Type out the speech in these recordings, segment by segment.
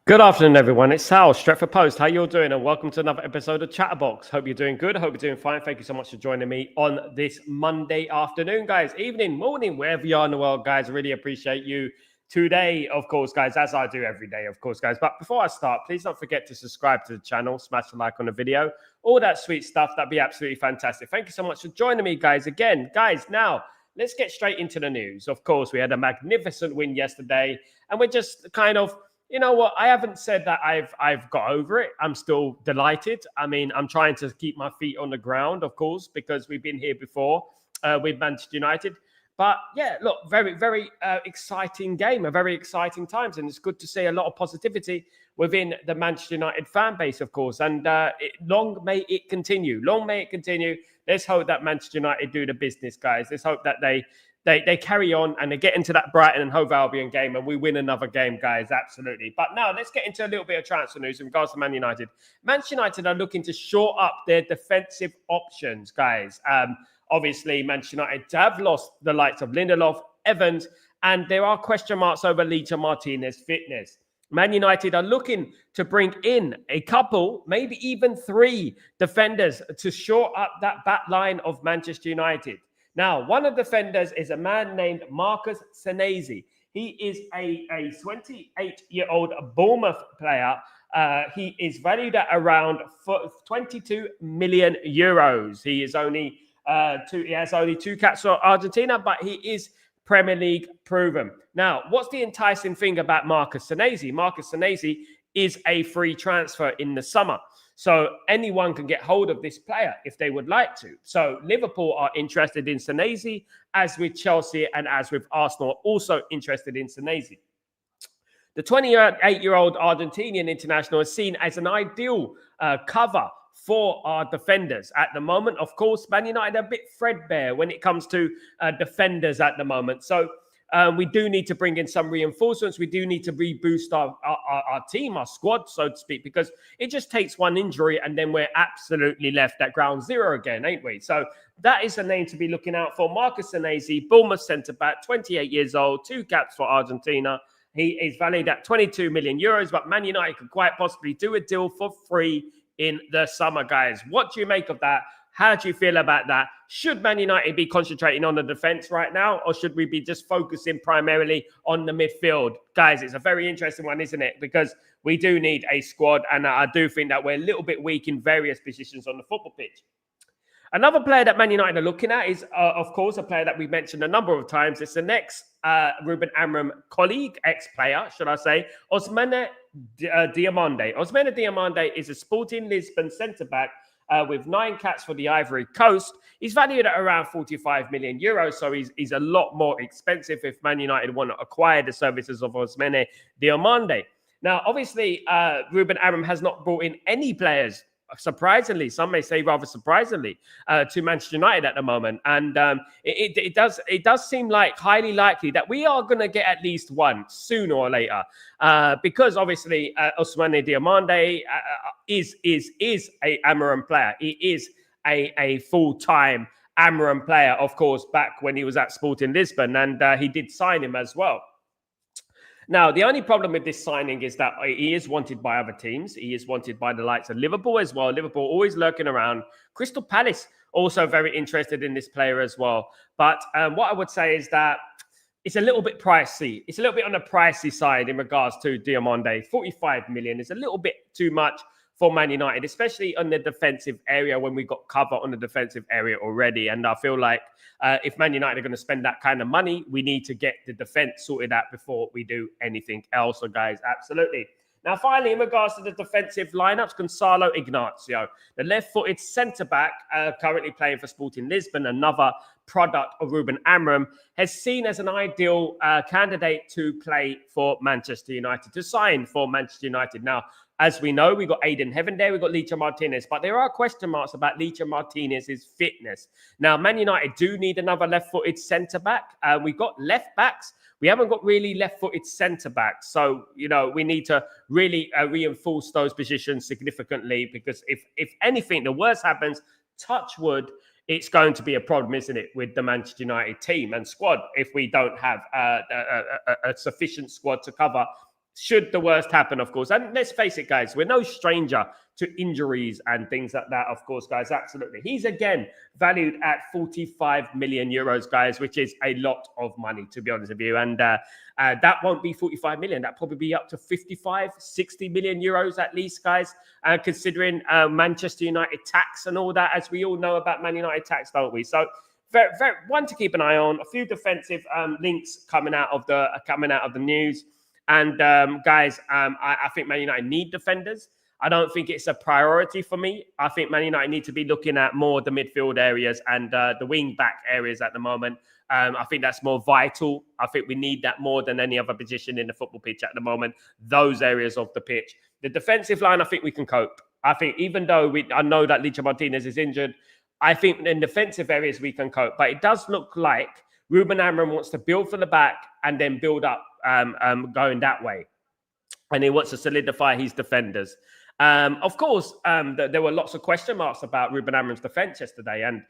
Good afternoon, everyone. It's Sal, Stretford Post. How you all doing? And welcome to another episode of Chatterbox. Hope you're doing good. Hope you're doing fine. Thank you so much for joining me on this Monday afternoon, guys. Evening, morning, wherever you are in the world, guys. I really appreciate you today, of course, guys, as I do every day, of course, guys. But before I start, please don't forget to subscribe to the channel, smash the like on the video, all that sweet stuff. That'd be absolutely fantastic. Thank you so much for joining me, guys. Again, guys, now let's get straight into the news. Of course, we had a magnificent win yesterday, and we're just kind of, you know what? I haven't said that I've got over it. I'm still delighted. I mean, I'm trying to keep my feet on the ground, of course, because we've been here before with Manchester United. But yeah, look, very, very exciting game, a very exciting times. And it's good to see a lot of positivity within the Manchester United fan base, of course. And long may it continue. Long may it continue. Let's hope that Manchester United do the business, guys. Let's hope that they carry on and they get into that Brighton and Hove Albion game and we win another game, guys. Absolutely. But now let's get into a little bit of transfer news in regards to Man United. Manchester United are looking to shore up their defensive options, guys. Obviously, Manchester United have lost the likes of Lindelof, Evans, and there are question marks over Licha Martinez's fitness. Man United are looking to bring in a couple, maybe even 3 defenders to shore up that back line of Manchester United. Now, one of the defenders is a man named Marcus Senesi. He is a 28-year-old Bournemouth player. He is valued at around 22 million euros. He is only he has only 2 caps for Argentina, but he is Premier League proven. Now, what's the enticing thing about Marcus Senesi? Marcus Senesi is a free transfer in the summer. So anyone can get hold of this player if they would like to. So Liverpool are interested in Senesi, as with Chelsea and as with Arsenal, also interested in Senesi. The 28-year-old Argentinian international is seen as an ideal cover for our defenders at the moment. Of course, Man United are a bit threadbare when it comes to defenders at the moment. So we do need to bring in some reinforcements. We do need to reboost our team, our squad, so to speak, because it just takes one injury and then we're absolutely left at ground zero again, ain't we? So that is a name to be looking out for. Marcus Senesi, Bournemouth centre-back, 28 years old, 2 caps for Argentina. He is valued at 22 million euros, but Man United could quite possibly do a deal for free in the summer, guys. What do you make of that? How do you feel about that? Should Man United be concentrating on the defense right now, or should we be just focusing primarily on the midfield? Guys, it's a very interesting one, isn't it? Because we do need a squad, and I do think that we're a little bit weak in various positions on the football pitch. Another player that Man United are looking at is, of course, a player that we've mentioned a number of times. It's the next Ruben Amram colleague, ex-player, should I say, Ousmane Diomande. Ousmane Diomande is a Sporting Lisbon centre-back with 9 caps for the Ivory Coast. He's valued at around 45 million euros, so he's a lot more expensive if Man United want to acquire the services of Ousmane Diomande. Now, obviously, Ruben Amram has not brought in any players, surprisingly, some may say rather surprisingly, to Manchester United at the moment. And it does seem like highly likely that we are going to get at least one sooner or later, because obviously Ousmane Diomande is a Amaran player. He is a full-time Amaran player, of course, back when he was at Sporting Lisbon, and he did sign him as well. Now, the only problem with this signing is that he is wanted by other teams. He is wanted by the likes of Liverpool as well. Liverpool always lurking around. Crystal Palace also very interested in this player as well. But what I would say is that it's a little bit pricey. It's a little bit on the pricey side in regards to Diomande. 45 million is a little bit too much for Man United, especially on the defensive area when we got cover on the defensive area already. And I feel like if Man United are going to spend that kind of money, we need to get the defense sorted out before we do anything else. So, guys, absolutely. Now, finally, in regards to the defensive lineups, Gonzalo Ignacio, the left-footed centre-back currently playing for Sporting Lisbon, another product of Ruben Amram, has seen as an ideal candidate to play for Manchester United, to sign for Manchester United. Now, as we know, we've got Aiden Heaven there, we've got Licha Martinez, but there are question marks about Licha Martinez's fitness. Now, Man United do need another left-footed centre-back. We've got left-backs. We haven't got really left-footed centre-backs. So, you know, we need to really reinforce those positions significantly, because if anything, the worst happens, touch wood, it's going to be a problem, isn't it, with the Manchester United team and squad if we don't have a sufficient squad to cover should the worst happen, of course. And let's face it, guys, we're no stranger to injuries and things like that, of course, guys. Absolutely. He's again valued at 45 million euros, guys, which is a lot of money, to be honest with you. And that won't be 45 million. That'll probably be up to 55, 60 million euros at least, guys, considering Manchester United tax and all that, as we all know about Man United tax, don't we? So very, very, one to keep an eye on. A few defensive links coming out of the news. And guys, I think Man United need defenders. I don't think it's a priority for me. I think Man United need to be looking at more the midfield areas and the wing back areas at the moment. I think that's more vital. I think we need that more than any other position in the football pitch at the moment. Those areas of the pitch. The defensive line, I think we can cope. I think even though I know that Licha Martinez is injured, I think in defensive areas we can cope. But it does look like Ruben Amorim wants to build from the back and then build up going that way. And he wants to solidify his defenders. Of course, there were lots of question marks about Ruben Amorim's defense yesterday, and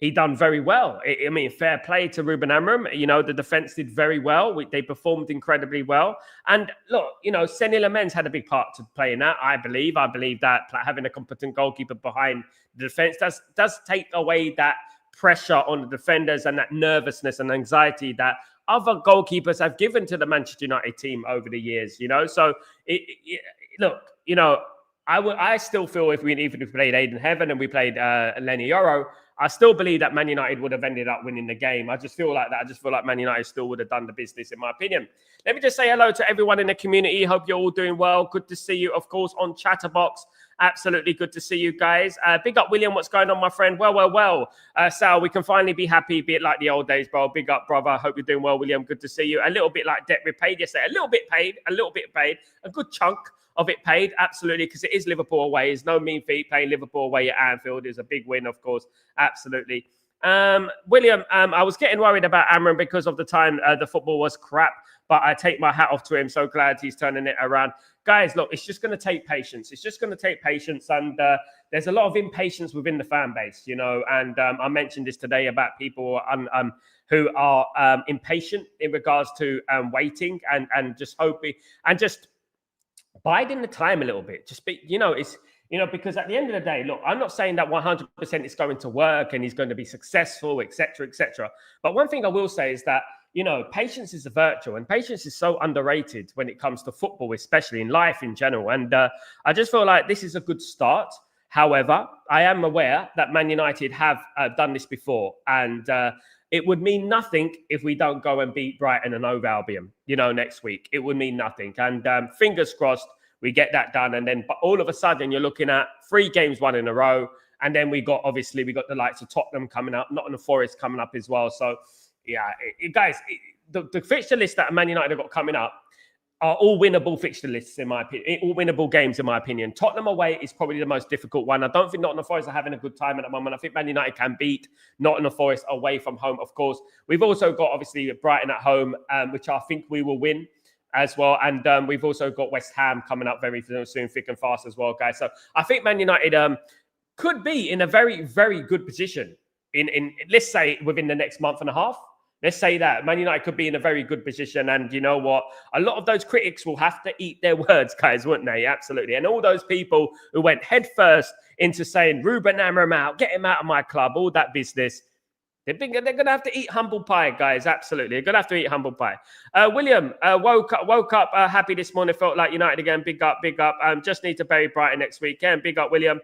he done very well. I mean, fair play to Ruben Amorim. You know, the defense did very well. They performed incredibly well. And look, you know, Seny Lamens had a big part to play in that, I believe. I believe that having a competent goalkeeper behind the defense does take away that pressure on the defenders and that nervousness and anxiety that other goalkeepers have given to the Manchester United team over the years, you know. So, look, you know, I still feel even if we played Aiden Heaven and we played Lenny Yoro, I still believe that Man United would have ended up winning the game. I just feel like that. I just feel like Man United still would have done the business, in my opinion. Let me just say hello to everyone in the community. Hope you're all doing well. Good to see you, of course, on Chatterbox. Absolutely good to see you guys. Big up, William. What's going on, my friend? Well. Sal, we can finally be happy, be it like the old days, bro. Big up, brother. Hope you're doing well, William. Good to see you. A little bit like debt repaid yesterday. A little bit paid. A good chunk of it paid, absolutely, because it is Liverpool away. It's no mean feat. Playing Liverpool away at Anfield is a big win, of course. Absolutely. William, I was getting worried about Amorim because of the time the football was crap, but I take my hat off to him. So glad he's turning it around. Guys, look, it's just going to take patience. And there's a lot of impatience within the fan base, you know, and I mentioned this today about people who are impatient in regards to waiting and just hoping and just biding the time a little bit. Just be, you know, it's, you know, because at the end of the day, look, I'm not saying that 100% is going to work and he's going to be successful, etc., etc. But one thing I will say is that, you know, patience is a virtue, and patience is so underrated when it comes to football, especially in life in general. And I just feel like this is a good start. However, I am aware that Man United have done this before, and it would mean nothing if we don't go and beat Brighton and Hove Albion, you know, next week. It would mean nothing. And fingers crossed, we get that done. And then all of a sudden, you're looking at 3 games won in a row. And then we got the likes of Tottenham coming up, Nottingham Forest coming up as well. So, yeah, guys, the fixture list that Man United have got coming up are all winnable fixture lists, in my opinion, all winnable games, in my opinion. Tottenham away is probably the most difficult one. I don't think Nottingham Forest are having a good time at the moment. I think Man United can beat Nottingham Forest away from home, of course. We've also got, obviously, Brighton at home, which I think we will win as well. And we've also got West Ham coming up very soon, thick and fast as well, guys. So I think Man United could be in a very, very good position in let's say, within the next month and a half. Let's say that Man United could be in a very good position. And you know what? A lot of those critics will have to eat their words, guys, wouldn't they? Absolutely. And all those people who went headfirst into saying, Ruben Amorim out, get him out of my club, all that business, they're going to have to eat humble pie, guys. Absolutely. They're going to have to eat humble pie. William, woke up happy this morning. Felt like United again. Big up. Just need to bury Brighton next weekend. Big up, William.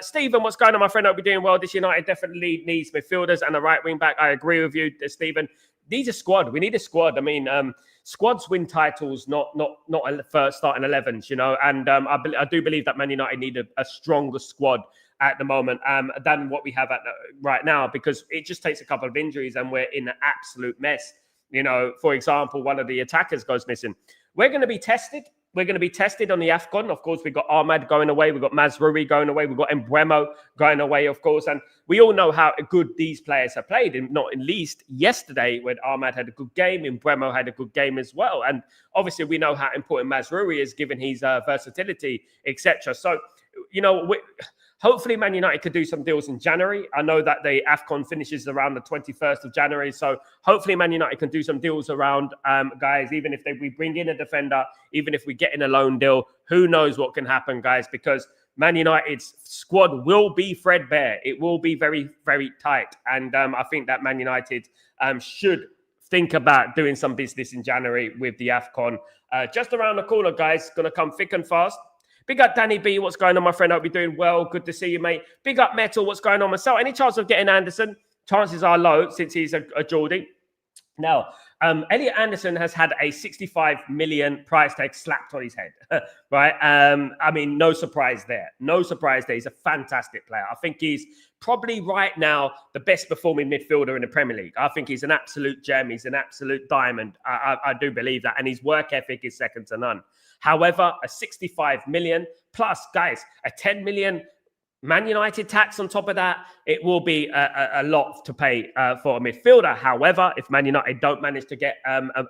Stephen, what's going on, my friend? Hope you're doing well. This United definitely needs midfielders and a right wing back. I agree with you, Stephen. Needs a squad. We need a squad. I mean, squads win titles, not first starting 11s, you know. And I do believe that Man United need a stronger squad at the moment than what we have right now, because it just takes a couple of injuries and we're in an absolute mess. You know, for example, one of the attackers goes missing. We're going to be tested. We're going to be tested on the AFCON. Of course, we've got Ahmad going away. We've got Mazraoui going away. We've got Mbeumo going away, of course. And we all know how good these players have played, and not in least yesterday when Ahmad had a good game, Mbeumo had a good game as well. And obviously, we know how important Mazraoui is given his versatility, etc. So, you know, Hopefully, Man United could do some deals in January. I know that the AFCON finishes around the 21st of January. So hopefully, Man United can do some deals around, guys, even if we bring in a defender, even if we get in a loan deal, who knows what can happen, guys, because Man United's squad will be threadbare. It will be very, very tight. And I think that Man United should think about doing some business in January with the AFCON. Just around the corner, guys, going to come thick and fast. Big up Danny B. What's going on, my friend? Hope you're doing well. Good to see you, mate. Big up Metal. What's going on, myself? Any chance of getting Anderson? Chances are low since he's a Geordie. Now, Elliot Anderson has had a 65 million price tag slapped on his head, right? I mean, no surprise there. No surprise there. He's a fantastic player. I think he's probably right now the best performing midfielder in the Premier League. I think he's an absolute gem. He's an absolute diamond. I do believe that. And his work ethic is second to none. However, a 65 million plus, guys, a 10 million Man United tax on top of that, it will be a lot to pay for a midfielder. However, if Man United don't manage to get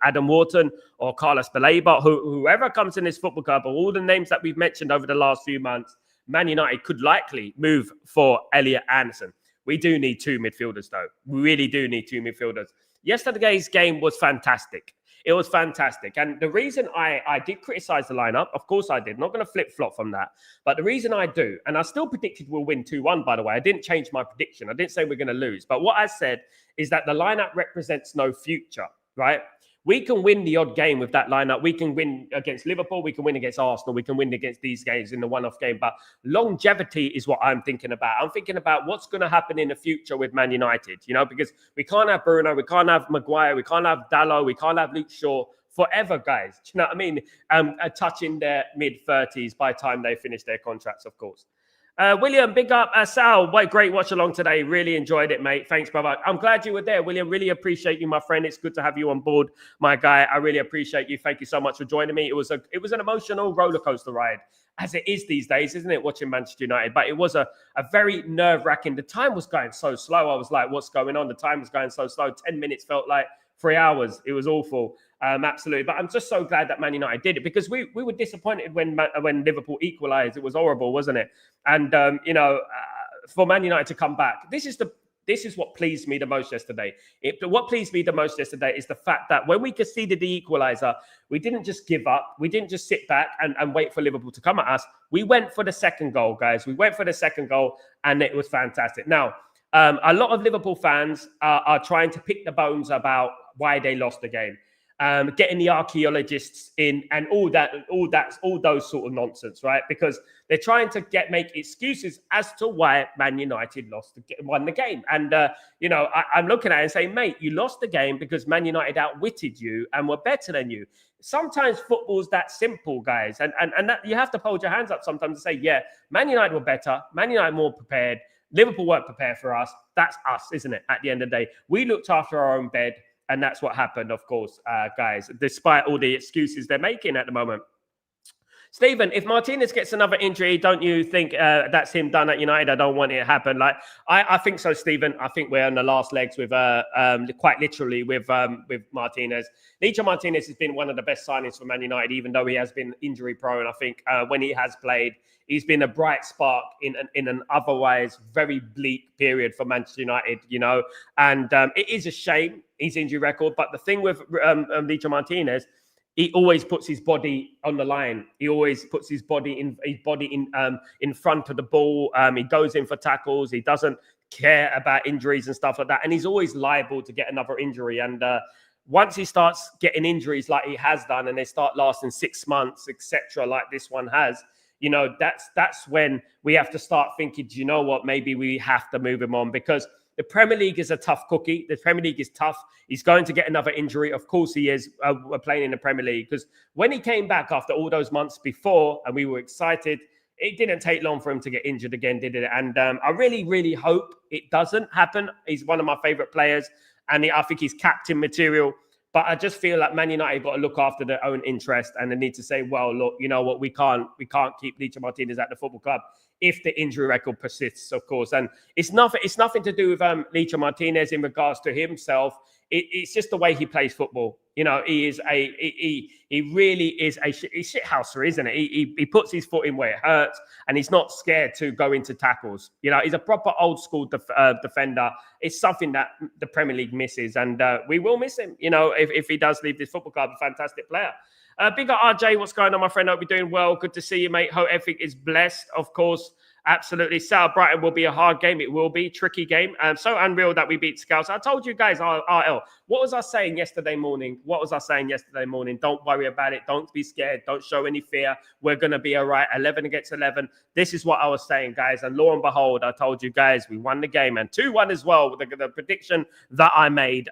Adam Wharton or Carlos Baleba, whoever comes in this football club, or all the names that we've mentioned over the last few months, Man United could likely move for Elliot Anderson. We do need two midfielders, though. We really do need two midfielders. Yesterday's game was fantastic. It was fantastic. And the reason I did criticize the lineup, of course I did. I'm not going to flip-flop from that. But the reason I do, and I still predicted we'll win 2-1, by the way. I didn't change my prediction. I didn't say we're going to lose. But what I said is that the lineup represents no future, right? We can win the odd game with that lineup. We can win against Liverpool. We can win against Arsenal. We can win against these games in the one-off game. But longevity is what I'm thinking about. I'm thinking about what's going to happen in the future with Man United, you know, because we can't have Bruno. We can't have Maguire. We can't have Dalot. We can't have Luke Shaw forever, guys. Do you know what I mean? Touching their mid-30s by the time they finish their contracts, of course. William, big up. Sal, what a great watch along today. Really enjoyed it, mate. Thanks, brother. I'm glad you were there, William. Really appreciate you, my friend. It's good to have you on board, my guy. I really appreciate you. Thank you so much for joining me. It was an emotional roller coaster ride, as it is these days, isn't it, watching Manchester United? But it was a very nerve-wracking. The time was going so slow. I was like, what's going on? The time was going so slow. 10 minutes felt like 3 hours. It was awful. Absolutely. But I'm just so glad that Man United did it, because we were disappointed when Liverpool equalized. It was horrible, wasn't it? And, for Man United to come back, this is what pleased me the most yesterday. What pleased me the most yesterday is the fact that when we conceded the equaliser, we didn't just give up. We didn't just sit back and wait for Liverpool to come at us. We went for the second goal, guys. We went for the second goal, and it was fantastic. Now, a lot of Liverpool fans are trying to pick the bones about why they lost the game. Getting the archaeologists in and all those sort of nonsense, right? Because they're trying to make excuses as to why Man United won the game. And, I'm looking at it and saying, mate, you lost the game because Man United outwitted you and were better than you. Sometimes football's that simple, guys. And that you have to hold your hands up sometimes and say, yeah, Man United were better. Man United more prepared. Liverpool weren't prepared for us. That's us, isn't it? At the end of the day, we looked after our own bed. And that's what happened, of course, guys, despite all the excuses they're making at the moment. Stephen, if Martinez gets another injury, don't you think that's him done at United? I don't want it to happen. Like, I think so, Stephen. I think we're on the last legs with, quite literally, with Martinez. Licha Martinez has been one of the best signings for Man United, even though he has been injury prone. I think when he has played, he's been a bright spark in an otherwise very bleak period for Manchester United, you know. And it is a shame, his injury record. But the thing with Licha Martinez, he always puts his body on the line. He always puts his body in front of the ball. He goes in for tackles. He doesn't care about injuries and stuff like that. And he's always liable to get another injury. And once he starts getting injuries like he has done, and they start lasting 6 months, etc., like this one has, you know, that's when we have to start thinking, do you know what? Maybe we have to move him on, because the Premier League is a tough cookie. The Premier League is tough. He's going to get another injury. Of course he is, playing in the Premier League. Because when he came back after all those months before, and we were excited, it didn't take long for him to get injured again, did it? And I really, really hope it doesn't happen. He's one of my favourite players, and I think he's captain material. But I just feel like Man United got to look after their own interest, and they need to say, well, look, you know what, we can't keep Licha Martinez at the football club if the injury record persists, of course. And it's nothing to do with Licha Martinez in regards to himself. It's just the way he plays football. You know, he really is a shithouser, isn't it? He puts his foot in where it hurts, and he's not scared to go into tackles. You know, he's a proper old school defender. It's something that the Premier League misses, and we will miss him. You know, if he does leave this football club, a fantastic player. Big up RJ, what's going on, my friend? Hope you're doing well. Good to see you, mate. Hope everything is blessed, of course. Absolutely. Sal, Brighton will be a hard game. It will be a tricky game. So unreal that we beat Scouts. I told you guys, RL, what was I saying yesterday morning? Don't worry about it. Don't be scared. Don't show any fear. We're going to be all right. 11 against 11. This is what I was saying, guys. And lo and behold, I told you guys, we won the game. And 2-1 as well, the prediction that I made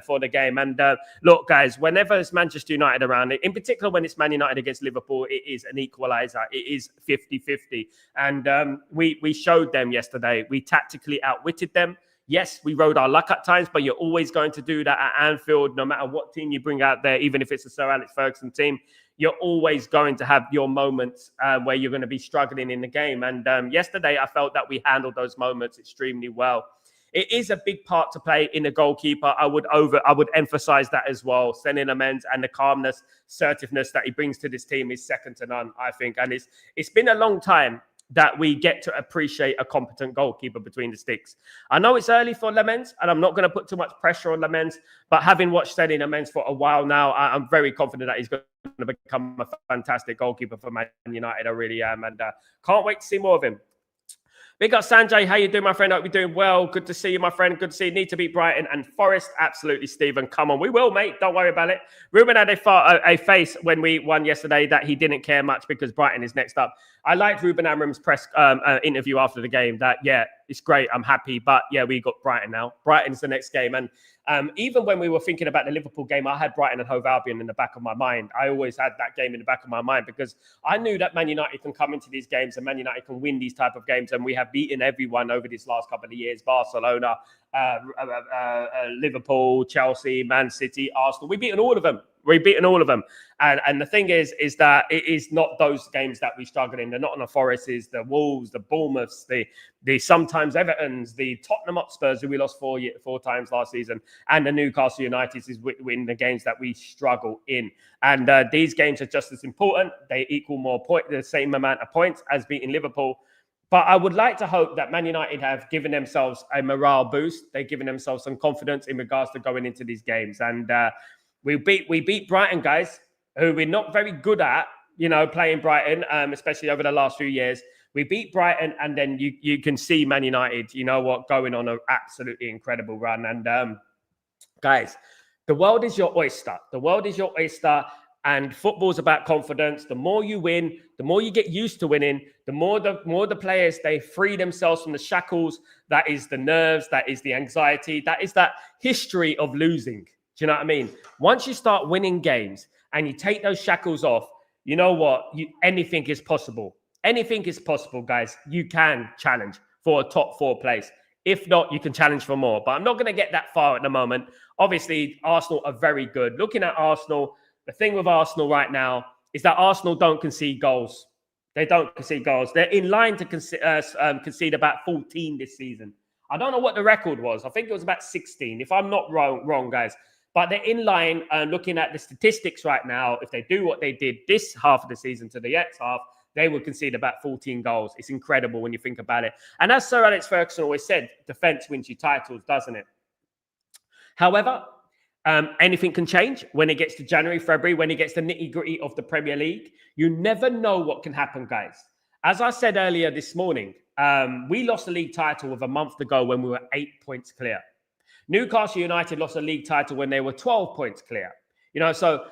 for the game. And look, guys, whenever it's Manchester United around it, in particular when it's Man United against Liverpool, it is an equalizer. It is 50-50. And we showed them yesterday. We tactically outwitted them. Yes, we rode our luck at times, but you're always going to do that at Anfield, no matter what team you bring out there, even if it's a Sir Alex Ferguson team. You're always going to have your moments where you're going to be struggling in the game. And yesterday, I felt that we handled those moments extremely well. It is a big part to play in a goalkeeper. I would emphasize that as well. Sending amends and the calmness, assertiveness that he brings to this team is second to none, I think. And it's been a long time that we get to appreciate a competent goalkeeper between the sticks. I know it's early for Lamens, and I'm not going to put too much pressure on Lamens, but having watched Sending Lamens for a while now, I'm very confident that he's going to become a fantastic goalkeeper for Man United. I really am, and can't wait to see more of him. Big up Sanjay, how you doing, my friend? Hope you're doing well. Good to see you, my friend. Good to see you. Need to beat Brighton and Forest. Absolutely, Stephen. Come on, we will, mate. Don't worry about it. Ruben had a face when we won yesterday that he didn't care much because Brighton is next up. I liked Ruben Amram's press interview after the game that, yeah, it's great. I'm happy. But, yeah, we got Brighton now. Brighton's the next game. And even when we were thinking about the Liverpool game, I had Brighton and Hove Albion in the back of my mind. I always had that game in the back of my mind because I knew that Man United can come into these games and Man United can win these type of games. And we have beaten everyone over these last couple of years. Barcelona, Liverpool, Chelsea, Man City, Arsenal. We've beaten all of them. And the thing is that it is not those games that we struggle in. They're not on the Forests, the Wolves, the Bournemouths, the sometimes Evertons, the Tottenham Hotspurs, who we lost four times last season, and the Newcastle United is win the games that we struggle in. And these games are just as important. They equal the same amount of points as beating Liverpool. But I would like to hope that Man United have given themselves a morale boost. They've given themselves some confidence in regards to going into these games. And we beat Brighton, guys, who we're not very good at, playing Brighton, especially over the last few years. We beat Brighton, and then you can see Man United, going on an absolutely incredible run. And guys, the world is your oyster. The world is your oyster. And football's about confidence. The more you win, the more you get used to winning, the more the players, they free themselves from the shackles. That is the nerves. That is the anxiety. That is that history of losing. Do you know what I mean? Once you start winning games and you take those shackles off, you know what? Anything is possible. Anything is possible, guys. You can challenge for a top 4 place. If not, you can challenge for more. But I'm not going to get that far at the moment. Obviously, Arsenal are very good. Looking at Arsenal, the thing with Arsenal right now is that Arsenal don't concede goals. They don't concede goals. They're in line to concede about 14 this season. I don't know what the record was. I think it was about 16, if I'm not wrong, guys. But they're in line, looking at the statistics right now. If they do what they did this half of the season to the next half, they will concede about 14 goals. It's incredible when you think about it. And as Sir Alex Ferguson always said, defence wins you titles, doesn't it? However, anything can change when it gets to January, February, when it gets to nitty-gritty of the Premier League. You never know what can happen, guys. As I said earlier this morning, we lost the league title with a month to go when we were 8 points clear. Newcastle United lost a league title when they were 12 points clear. So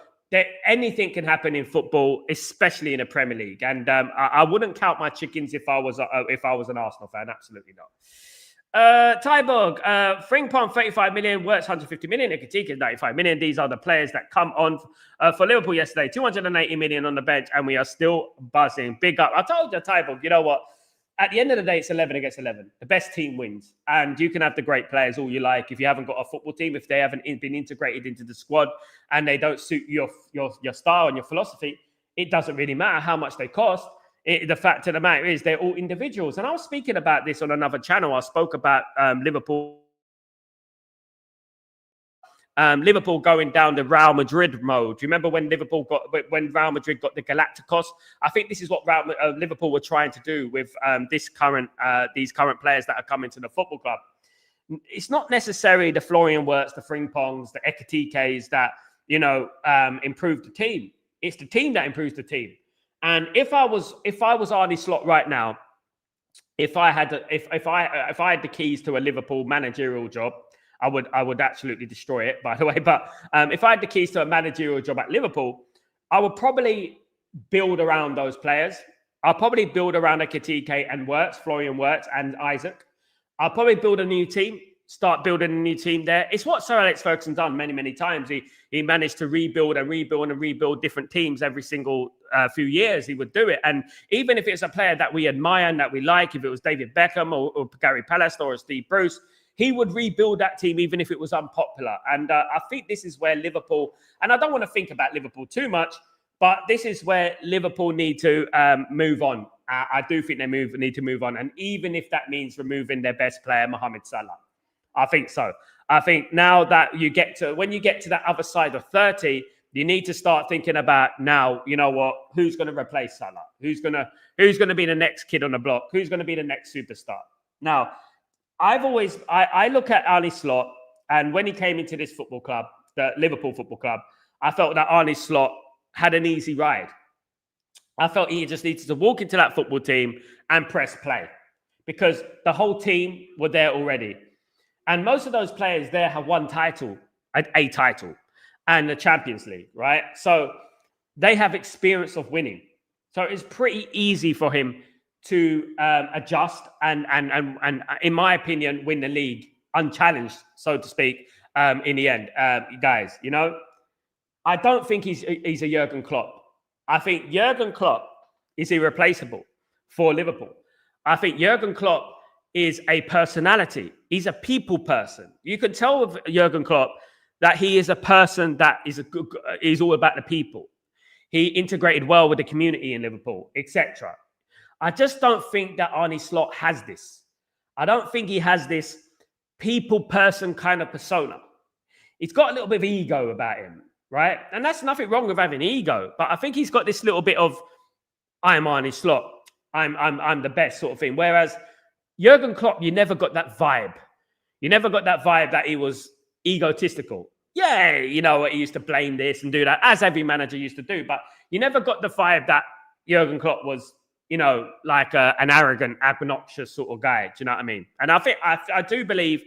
anything can happen in football, especially in a Premier League. And I wouldn't count my chickens if I was an Arsenal fan. Absolutely not. Tyborg, Frimpong 35 million, Works 150 million, Ikatika 95 million. These are the players that come on for Liverpool yesterday. 280 million on the bench, and we are still buzzing. Big up. I told you, Tyborg, you know what? At the end of the day, it's 11 against 11. The best team wins. And you can have the great players all you like. If you haven't got a football team, if they haven't been integrated into the squad and they don't suit your style and your philosophy, it doesn't really matter how much they cost. The fact of the matter is they're all individuals. And I was speaking about this on another channel. I spoke about Liverpool Liverpool going down the Real Madrid mode. Do you remember when when Real Madrid got the Galacticos? I think this is what Liverpool were trying to do with these current players that are coming to the football club. It's not necessarily the Florian Wirtz, the Frimpongs, the Ekatikes that improve the team. It's the team that improves the team. And if I was Arne Slot right now, if I had the keys to a Liverpool managerial job, I would absolutely destroy it, by the way. But if I had the keys to a managerial job at Liverpool, I would probably build around those players. I'll probably build around Ekitike and Wirtz, Florian Wirtz and Isaac. I'll probably build a new team, start building a new team there. It's what Sir Alex Ferguson done many, many times. He managed to rebuild different teams every single few years. He would do it. And even if it's a player that we admire and that we like, if it was David Beckham or Gary Pallister or Steve Bruce, he would rebuild that team even if it was unpopular. And I think this is where Liverpool, and I don't want to think about Liverpool too much, but this is where Liverpool need to move on. I do think they need to move on. And even if that means removing their best player, Mohamed Salah. I think so. I think now that when you get to that other side of 30, you need to start thinking about now, you know what, who's going to replace Salah? Who's going to be the next kid on the block? Who's going to be the next superstar? Now, I look at Arne Slot, and when he came into this football club, the Liverpool Football Club, I felt that Arne Slot had an easy ride. I felt he just needed to walk into that football team and press play because the whole team were there already. And most of those players there have one title, a title, and the Champions League, right? So they have experience of winning. So it's pretty easy for him to adjust and, in my opinion, win the league unchallenged, so to speak, in the end. Guys, I don't think he's a Jurgen Klopp. I think Jurgen Klopp is irreplaceable for Liverpool. I think Jurgen Klopp is a personality. He's a people person. You can tell with Jurgen Klopp that he is a person that is all about the people. He integrated well with the community in Liverpool, etc. I just don't think that Arne Slot has this. I don't think he has this people person kind of persona. He's got a little bit of ego about him, right? And that's nothing wrong with having ego, but I think he's got this little bit of, I'm Arne Slot, I'm the best sort of thing. Whereas Jurgen Klopp, you never got that vibe. You never got that vibe that he was egotistical. Yeah, he used to blame this and do that, as every manager used to do. But you never got the vibe that Jurgen Klopp was, like an arrogant, obnoxious sort of guy. Do you know what I mean? And I think I do believe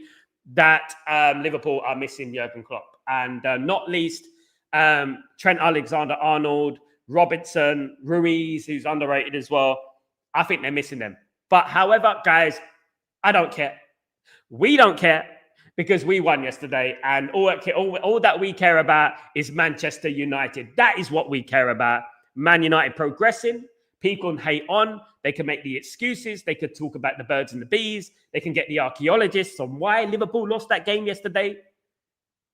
that Liverpool are missing Jurgen Klopp, and not least Trent Alexander-Arnold, Robertson, Ruiz, who's underrated as well. I think they're missing them. But however, guys, I don't care. We don't care because we won yesterday. And all that we care about is Manchester United. That is what we care about. Man United progressing. People can hate on. They can make the excuses. They could talk about the birds and the bees. They can get the archaeologists on why Liverpool lost that game yesterday.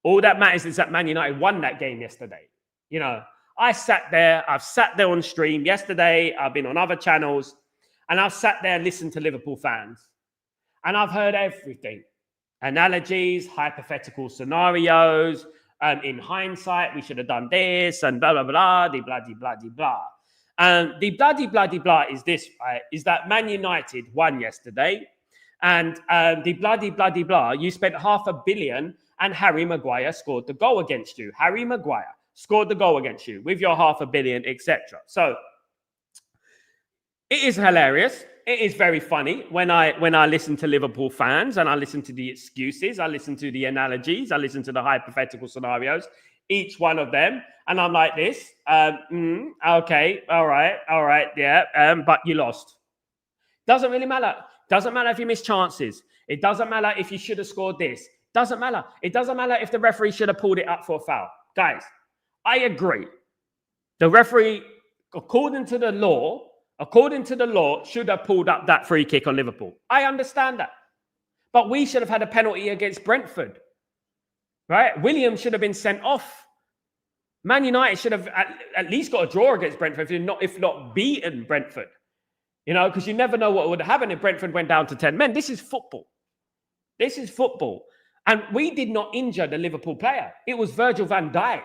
All that matters is that Man United won that game yesterday. I've sat there on stream yesterday. I've been on other channels. And I've sat there and listened to Liverpool fans. And I've heard everything. Analogies, hypothetical scenarios. In hindsight, we should have done this and blah, blah, blah, de blah, de blah, de blah. And the blah, de blah, de blah is this, right? Is that Man United won yesterday. And the blah, de blah, de blah, you spent $500 million and Harry Maguire scored the goal against you. Harry Maguire scored the goal against you with your $500 million, etc. So, it is hilarious. It is very funny when I listen to Liverpool fans and I listen to the excuses, I listen to the analogies, I listen to the hypothetical scenarios, each one of them, and I'm like this. Okay, all right, yeah. But you lost. Doesn't really matter. Doesn't matter if you miss chances. It doesn't matter if you should have scored this. Doesn't matter. It doesn't matter if the referee should have pulled it up for a foul. Guys, I agree. The referee, according to the law, should have pulled up that free kick on Liverpool. I understand that. But we should have had a penalty against Brentford. Right? Williams should have been sent off. Man United should have at least got a draw against Brentford, if not beaten Brentford. Because you never know what would have happened if Brentford went down to 10 men. This is football. This is football. And we did not injure the Liverpool player. It was Virgil van Dijk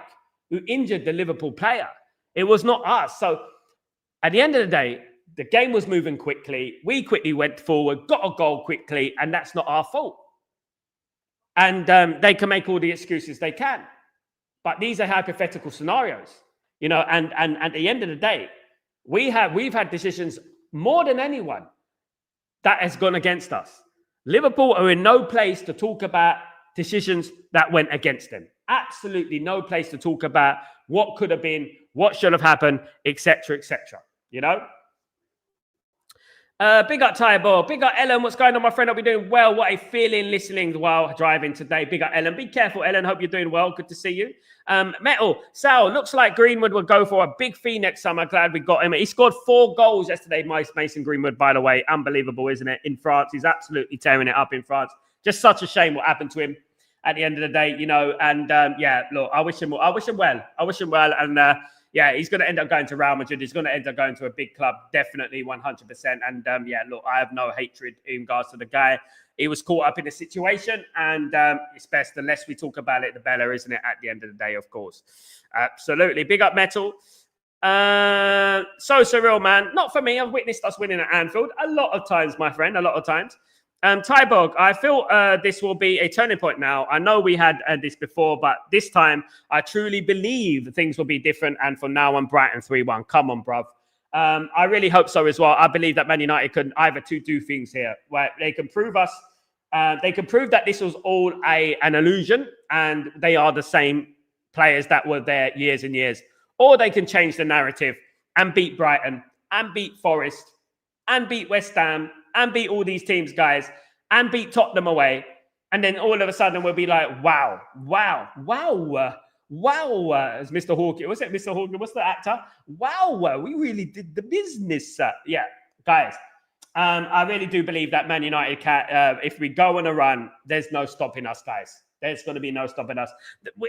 who injured the Liverpool player. It was not us. So at the end of the day, the game was moving quickly. We quickly went forward, got a goal quickly, and that's not our fault. And they can make all the excuses they can. But these are hypothetical scenarios, you know, and at the end of the day, we've had decisions more than anyone that has gone against us. Liverpool are in no place to talk about decisions that went against them. Absolutely no place to talk about what could have been, what should have happened, etc., etc. You know? Big up Tybo, big up Ellen. What's going on, my friend? Hope you're doing well. What a feeling listening while driving today. Big up Ellen. Be careful, Ellen. Hope you're doing well. Good to see you. Metal, Sal, looks like Greenwood will go for a big fee next summer. Glad we got him. He scored 4 goals yesterday, Mason Greenwood, by the way. Unbelievable, isn't it? In France, he's absolutely tearing it up in France. Just such a shame what happened to him at the end of the day, you know. And yeah, look, I wish him well. And yeah, he's going to end up going to Real Madrid. He's going to end up going to a big club, definitely 100%. And yeah, look, I have no hatred in regards to the guy. He was caught up in a situation, and it's best, the less we talk about it, the better, isn't it? At the end of the day, of course. Absolutely. Big up Metal. So surreal, man. Not for me. I've witnessed us winning at Anfield a lot of times, my friend, a lot of times. Tybog, I feel this will be a turning point now. I know we had this before, but this time I truly believe things will be different. And from now on, Brighton 3-1. Come on, bruv. I really hope so as well. I believe that Man United can either do things here, where they can prove us. They can prove that this was all an illusion and they are the same players that were there years and years. Or they can change the narrative and beat Brighton and beat Forest and beat West Ham and beat all these teams, guys, and beat Tottenham away. And then all of a sudden we'll be like, wow. As Mr. Hawking, was it Mr. Hawking? What's the actor? Wow, we really did the business. Yeah, guys, I really do believe that Man United can, if we go on a run, there's no stopping us, guys. There's going to be no stopping us.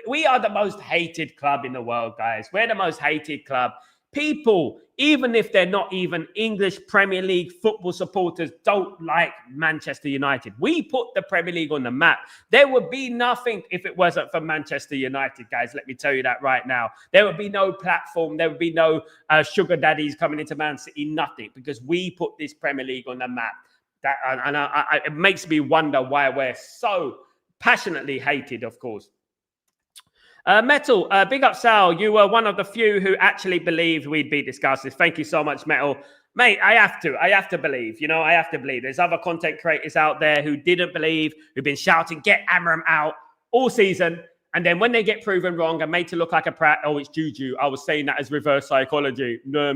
We are the most hated club in the world, guys. We're the most hated club. People, even if they're not even English Premier League football supporters, don't like Manchester United. We put the Premier League on the map. There would be nothing if it wasn't for Manchester United, guys. Let me tell you that right now. There would be no platform. There would be no sugar daddies coming into Man City, nothing, because we put this Premier League on the map. It makes me wonder why we're so passionately hated, of course. Metal, big up Sal. You were one of the few who actually believed we'd beat this Scousers. Thank you so much, Metal. Mate, I have to believe, you know, I have to believe. There's other content creators out there who didn't believe, who've been shouting, get Amram out all season. And then when they get proven wrong and made to look like a prat, oh, it's Juju. I was saying that as reverse psychology. No.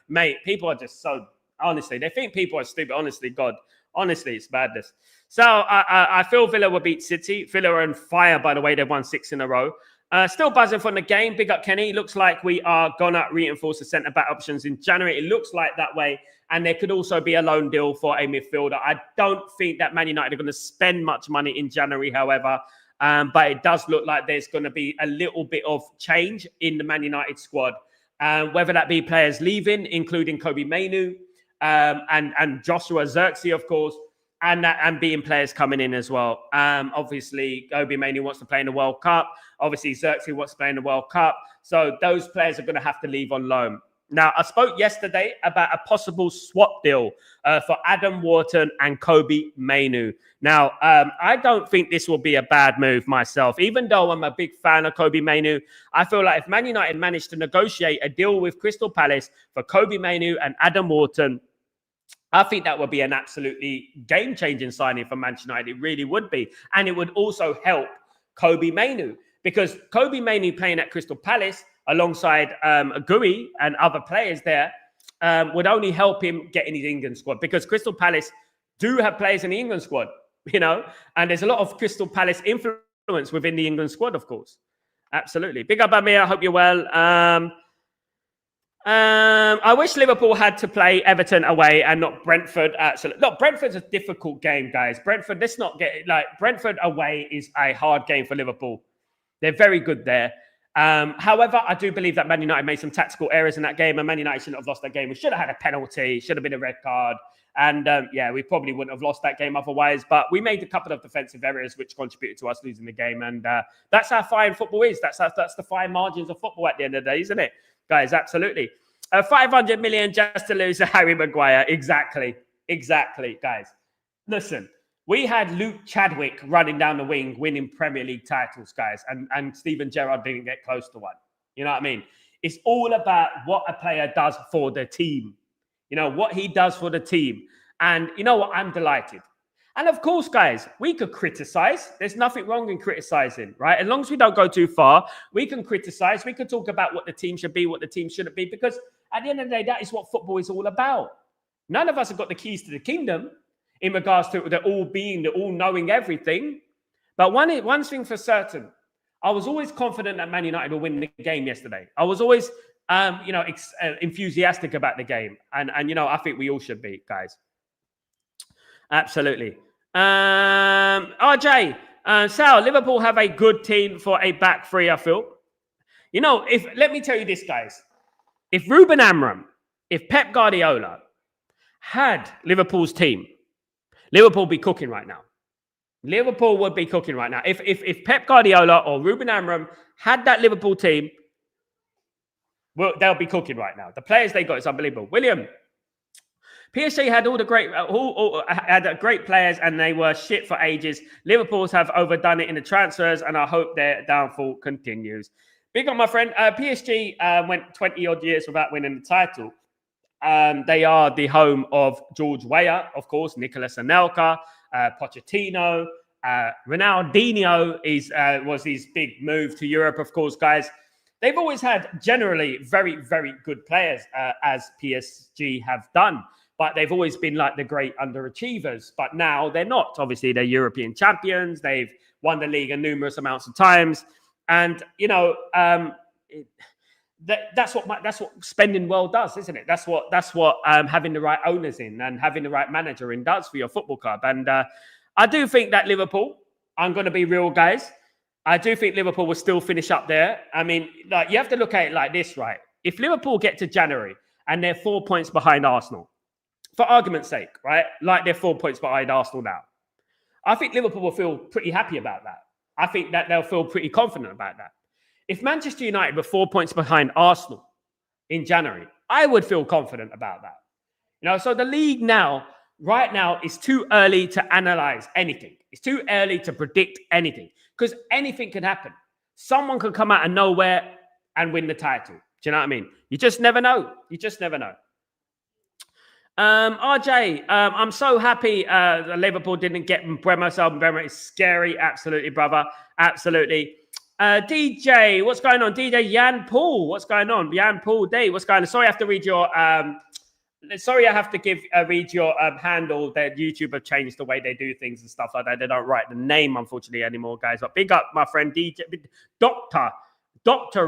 Mate, people are just so, honestly, they think people are stupid. Honestly, God. Honestly, it's madness. So I feel Villa will beat City. Villa are on fire, by the way. They've won 6 in a row. Still buzzing from the game. Big up, Kenny. Looks like we are going to reinforce the centre-back options in January. It looks like that way. And there could also be a loan deal for a midfielder. I don't think that Man United are going to spend much money in January, however. But it does look like there's going to be a little bit of change in the Man United squad. Whether that be players leaving, including Kobe Mainu, and Joshua Zirkzee, of course, and being players coming in as well. Obviously, Kobe Mainu wants to play in the World Cup. Obviously, Zirkzee wants to play in the World Cup. So those players are going to have to leave on loan. Now, I spoke yesterday about a possible swap deal for Adam Wharton and Kobe Mainu. Now, I don't think this will be a bad move myself. Even though I'm a big fan of Kobe Mainu, I feel like if Man United managed to negotiate a deal with Crystal Palace for Kobe Mainu and Adam Wharton, I think that would be an absolutely game-changing signing for Manchester United. It really would be. And it would also help Kobe Mainu, because Kobe Mainu playing at Crystal Palace alongside Gui and other players there would only help him get in his England squad, because Crystal Palace do have players in the England squad, you know, and there's a lot of Crystal Palace influence within the England squad, of course. Absolutely. Big up, Amir. I hope you're well. I wish Liverpool had to play Everton away and not Brentford. Look, Brentford's a difficult game, guys. Brentford, Brentford away is a hard game for Liverpool. They're very good there. However, I do believe that Man United made some tactical errors in that game, and Man United shouldn't have lost that game. We should have had a penalty, should have been a red card. And we probably wouldn't have lost that game otherwise. But we made a couple of defensive errors which contributed to us losing the game. And that's how fine football is. That's the fine margins of football at the end of the day, isn't it? Guys, absolutely. 500 million just to lose to Harry Maguire. Exactly, guys. Listen, we had Luke Chadwick running down the wing, winning Premier League titles, guys. And Steven Gerrard didn't get close to one. You know what I mean? It's all about what a player does for the team. You know, what he does for the team. And you know what? I'm delighted. And of course, guys, we could criticize. There's nothing wrong in criticizing, right? As long as we don't go too far, we can criticize. We can talk about what the team should be, what the team shouldn't be, because at the end of the day, that is what football is all about. None of us have got the keys to the kingdom in regards to the all-being, the all-knowing everything. But one thing for certain, I was always confident that Man United will win the game yesterday. I was always enthusiastic about the game. And I think we all should be, guys. Absolutely. RJ, Sal, Liverpool have a good team for a back three, I feel. Let me tell you this, guys. If Ruben Amram, if Pep Guardiola had Liverpool's team, Liverpool would be cooking right now. Liverpool would be cooking right now. If Pep Guardiola or Ruben Amram had that Liverpool team, well, they'll be cooking right now. The players they got is unbelievable. William, PSG had had great players and they were shit for ages. Liverpool's have overdone it in the transfers and I hope their downfall continues. Big on my friend. PSG went 20 odd years without winning the title. They are the home of George Weah, of course, Nicolas Anelka, Pochettino, Ronaldinho was his big move to Europe, of course, guys. They've always had generally very, very good players, as PSG have done. But they've always been like the great underachievers. But now they're not. Obviously, they're European champions. They've won the league a numerous amounts of times. And, that's what spending well does, isn't it? That's what having the right owners in and having the right manager in does for your football club. And I do think that Liverpool, I'm going to be real, guys. I do think Liverpool will still finish up there. I mean, you have to look at it like this, right? If Liverpool get to January and they're 4 points behind Arsenal, for argument's sake, right? Like they're 4 points behind Arsenal now. I think Liverpool will feel pretty happy about that. I think that they'll feel pretty confident about that. If Manchester United were 4 points behind Arsenal in January, I would feel confident about that. So the league right now, is too early to analyze anything. It's too early to predict anything because anything can happen. Someone could come out of nowhere and win the title. Do you know what I mean? You just never know. RJ, I'm so happy that Liverpool didn't get Bremer. So Bremer is scary. Absolutely, brother. Absolutely. DJ, what's going on? DJ Jan Paul, what's going on? Jan Paul Day, what's going on? Sorry, I have to read your read your handle. That YouTube have changed the way they do things and stuff like that. They don't write the name, unfortunately, anymore, guys. But big up, my friend DJ Dr.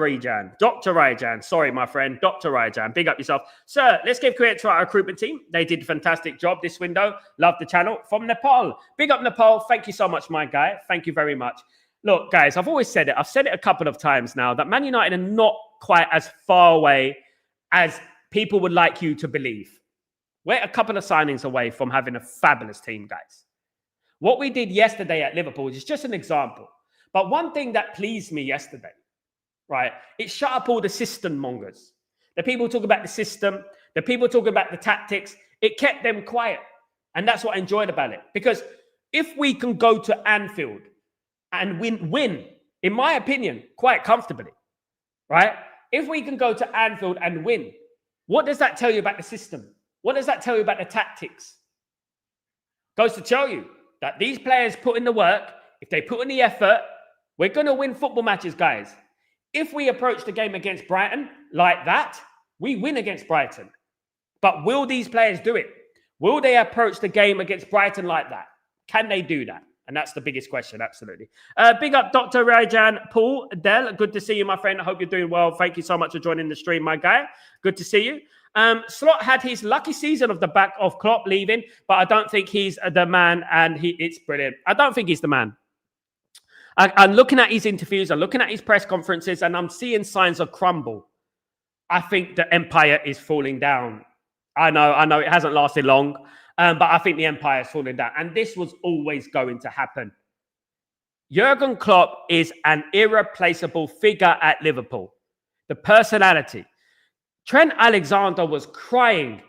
Rajan. Sorry, my friend, Dr. Rajan. Big up yourself. Sir, let's give credit to our recruitment team. They did a fantastic job this window. Love the channel. From Nepal. Big up Nepal. Thank you so much, my guy. Thank you very much. Look, guys, I've always said it. I've said it a couple of times now that Man United are not quite as far away as people would like you to believe. We're a couple of signings away from having a fabulous team, guys. What we did yesterday at Liverpool is just an example. But one thing that pleased me yesterday, right, it shut up all the system mongers. The people talk about the system, the people talk about the tactics. It kept them quiet. And that's what I enjoyed about it. Because if we can go to Anfield and win, in my opinion, quite comfortably, right? If we can go to Anfield and win, what does that tell you about the system? What does that tell you about the tactics? Goes to tell you that these players put in the work. If they put in the effort, we're going to win football matches, guys. If we approach the game against Brighton like that, we win against Brighton. But will these players do it? Will they approach the game against Brighton like that? Can they do that? And that's the biggest question, absolutely. Big up, Dr. Rajan Paul Dell. Good to see you, my friend. I hope you're doing well. Thank you so much for joining the stream, my guy. Good to see you. Slot had his lucky season of the back of Klopp leaving, but I don't think he's the man, and it's brilliant. I don't think he's the man. I'm looking at his interviews, I'm looking at his press conferences, and I'm seeing signs of crumble. I think the empire is falling down. I know it hasn't lasted long, but I think the empire is falling down. And this was always going to happen. Jurgen Klopp is an irreplaceable figure at Liverpool. The personality. Trent Alexander was crying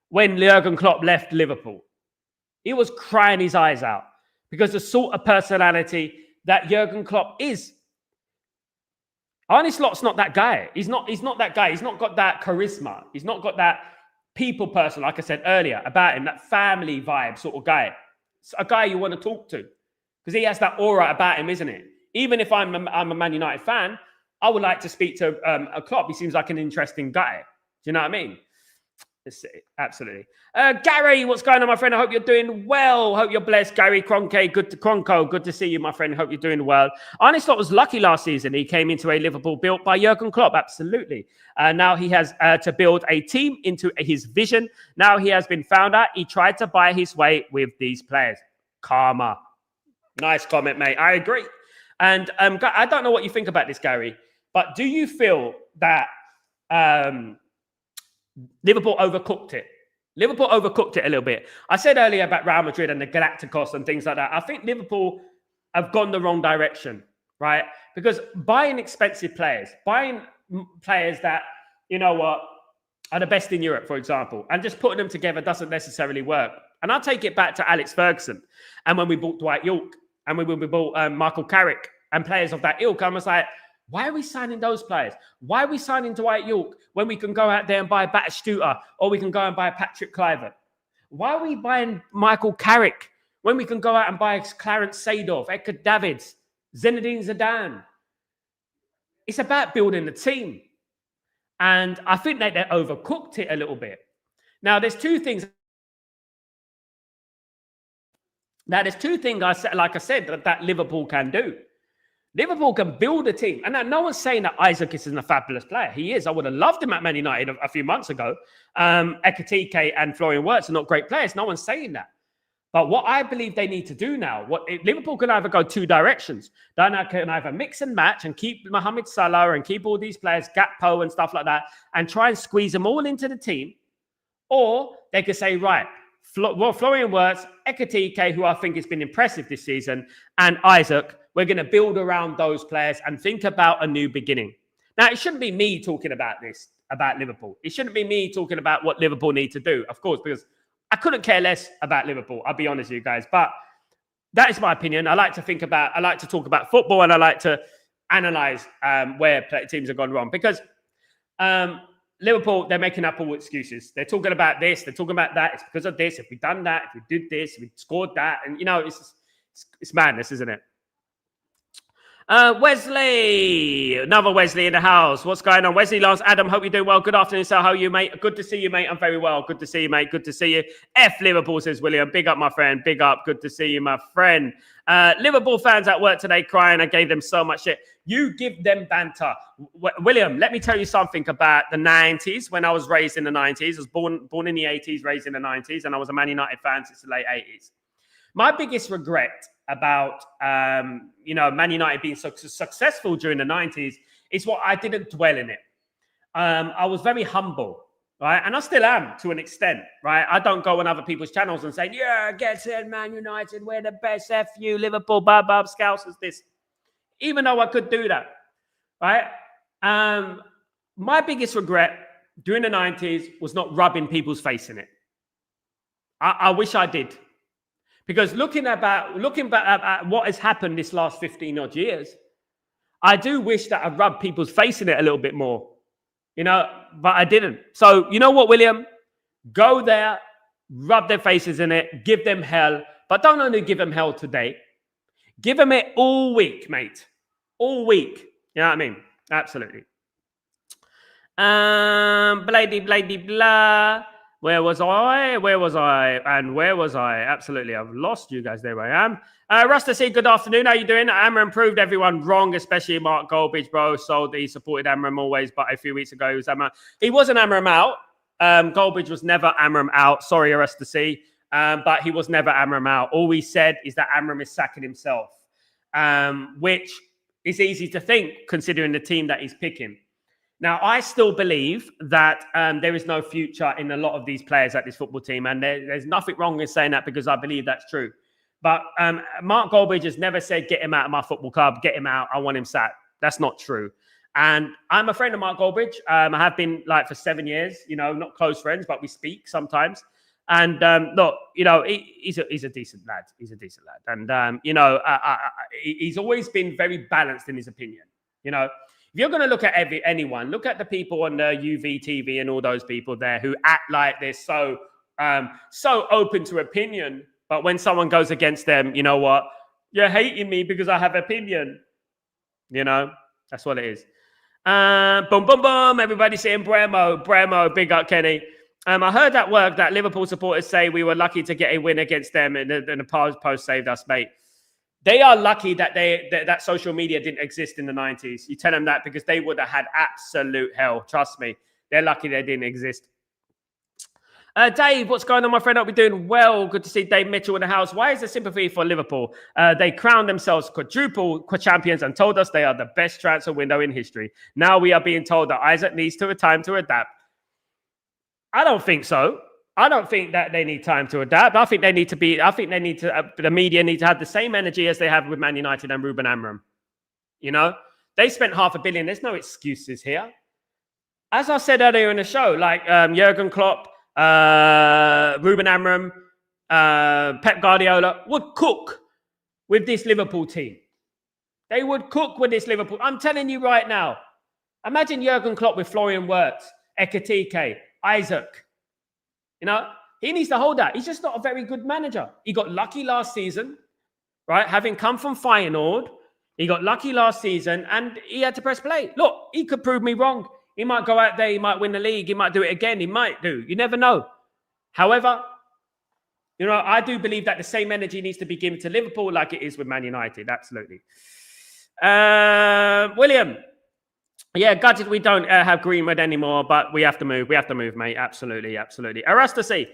when Jurgen Klopp left Liverpool. He was crying his eyes out because the sort of personality that Jurgen Klopp is. Arne Slot's not that guy. He's not that guy. He's not got that charisma. He's not got that people person, like I said earlier, about him, that family vibe sort of guy. It's a guy you want to talk to because he has that aura about him, isn't it? Even if I'm a Man United fan, I would like to speak to a Klopp. He seems like an interesting guy. Do you know what I mean? Absolutely. Gary, what's going on, my friend? I hope you're doing well. Hope you're blessed. Gary Cronke, good to see you, my friend. Hope you're doing well. Arne Slot was lucky last season. He came into a Liverpool built by Jurgen Klopp. Absolutely. Now he has to build a team into his vision. Now he has been found out. He tried to buy his way with these players. Karma. Nice comment, mate. I agree. And I don't know what you think about this, Gary, but do you feel that Liverpool overcooked it? Liverpool overcooked it a little bit. I said earlier about Real Madrid and the Galacticos and things like that. I think Liverpool have gone the wrong direction, right? Because buying expensive players, buying players that, you know what, are the best in Europe, for example, and just putting them together doesn't necessarily work. And I'll take it back to Alex Ferguson and when we bought Dwight York and when we bought Michael Carrick and players of that ilk. I was like, why are we signing those players? Why are we signing Dwight York when we can go out there and buy a Batistuta or we can go and buy a Patrick Kluivert? Why are we buying Michael Carrick when we can go out and buy Clarence Seedorf, Edgar Davids, Zinedine Zidane? It's about building the team. And I think that they overcooked it a little bit. Now, there's two things. Like I said, that Liverpool can do. Liverpool can build a team. And no one's saying that Isaac isn't a fabulous player. He is. I would have loved him at Man United a few months ago. Ekitike and Florian Wirtz are not great players. No one's saying that. But what I believe they need to do now, Liverpool can either go two directions. They can either mix and match and keep Mohamed Salah and keep all these players, Gakpo and stuff like that, and try and squeeze them all into the team. Or they could say, right, Florian Wirtz, Ekitike, who I think has been impressive this season, and Isaac, we're going to build around those players and think about a new beginning. Now, it shouldn't be me talking about this, about Liverpool. It shouldn't be me talking about what Liverpool need to do, of course, because I couldn't care less about Liverpool. I'll be honest with you guys. But that is my opinion. I like to talk about football and I like to analyze where teams have gone wrong. Because Liverpool, they're making up all excuses. They're talking about this. They're talking about that. It's because of this. If we've done that, if we did this, if we scored that. And, you know, it's madness, isn't it? Wesley, another Wesley in the house. What's going on? Wesley, Lance, Adam, hope you're doing well. Good afternoon, sir. How are you, mate? Good to see you, mate. I'm very well. Good to see you, mate. Good to see you. F Liverpool, says William. Big up, my friend. Big up. Good to see you, my friend. Liverpool fans at work today crying. I gave them so much shit. You give them banter. William, let me tell you something about the 90s. When I was raised in the 90s, I was born in the 80s, raised in the 90s, and I was a Man United fan since the late 80s. My biggest regret about, Man United being so successful during the 90s is what I didn't dwell in it. I was very humble, right? And I still am to an extent, right? I don't go on other people's channels and say, yeah, get in, Man United, we're the best, F you, Liverpool, bub, Scousers, this. Even though I could do that, right? My biggest regret during the 90s was not rubbing people's face in it. I wish I did. Because looking back at what has happened this last 15 odd years, I do wish that I rubbed people's face in it a little bit more, but I didn't. So you know what, William? Go there, rub their faces in it, give them hell, but don't only give them hell today. Give them it all week, mate. All week. You know what I mean? Absolutely. Blah. Where was I? And where was I? Absolutely. I've lost you guys. There I am. Rasta C, good afternoon. How you doing? Amram proved everyone wrong, especially Mark Goldbridge, bro. So he supported Amram always, but a few weeks ago he was Amram. He wasn't Amram out. Goldbridge was never Amram out. Sorry, Rasta C. But he was never Amram out. All we said is that Amram is sacking himself. which is easy to think considering the team that he's picking. Now, I still believe that there is no future in a lot of these players at this football team, and there's nothing wrong in saying that because I believe that's true. But Mark Goldbridge has never said, get him out of my football club, get him out, I want him sacked. That's not true. And I'm a friend of Mark Goldbridge. I have been for 7 years, not close friends, but we speak sometimes. And look, he's a decent lad. He's a decent lad. And, he's always been very balanced in his opinion. If you're going to look at anyone, look at the people on the UV TV and all those people there who act like they're so open to opinion. But when someone goes against them, you know what? You're hating me because I have opinion. That's what it is. Boom, boom, boom. Everybody saying Bremo, big up Kenny. I heard at work that Liverpool supporters say we were lucky to get a win against them and the post saved us, mate. They are lucky that that social media didn't exist in the 90s. You tell them that because they would have had absolute hell. Trust me. They're lucky they didn't exist. Dave, what's going on, my friend? Hope you're doing well. Good to see Dave Mitchell in the house. Why is there sympathy for Liverpool? They crowned themselves quadruple champions and told us they are the best transfer window in history. Now we are being told that Isaac needs time to adapt. I don't think so. I don't think that they need time to adapt. I think the media need to have the same energy as they have with Man United and Ruben Amram. They spent $500 million. There's no excuses here. As I said earlier in the show, like Jurgen Klopp, Ruben Amram, Pep Guardiola would cook with this Liverpool team. They would cook with this Liverpool. I'm telling you right now. Imagine Jurgen Klopp with Florian Wirtz, Ekitike, Isaac. He needs to hold that. He's just not a very good manager. He got lucky last season, right? Having come from Feyenoord, he got lucky last season and he had to press play. Look, he could prove me wrong. He might go out there, he might win the league, he might do it again, he might do. You never know. However, I do believe that the same energy needs to be given to Liverpool like it is with Man United. Absolutely. William. Yeah, gutted we don't have Greenwood anymore, but we have to move. We have to move, mate. Absolutely. Arastasi.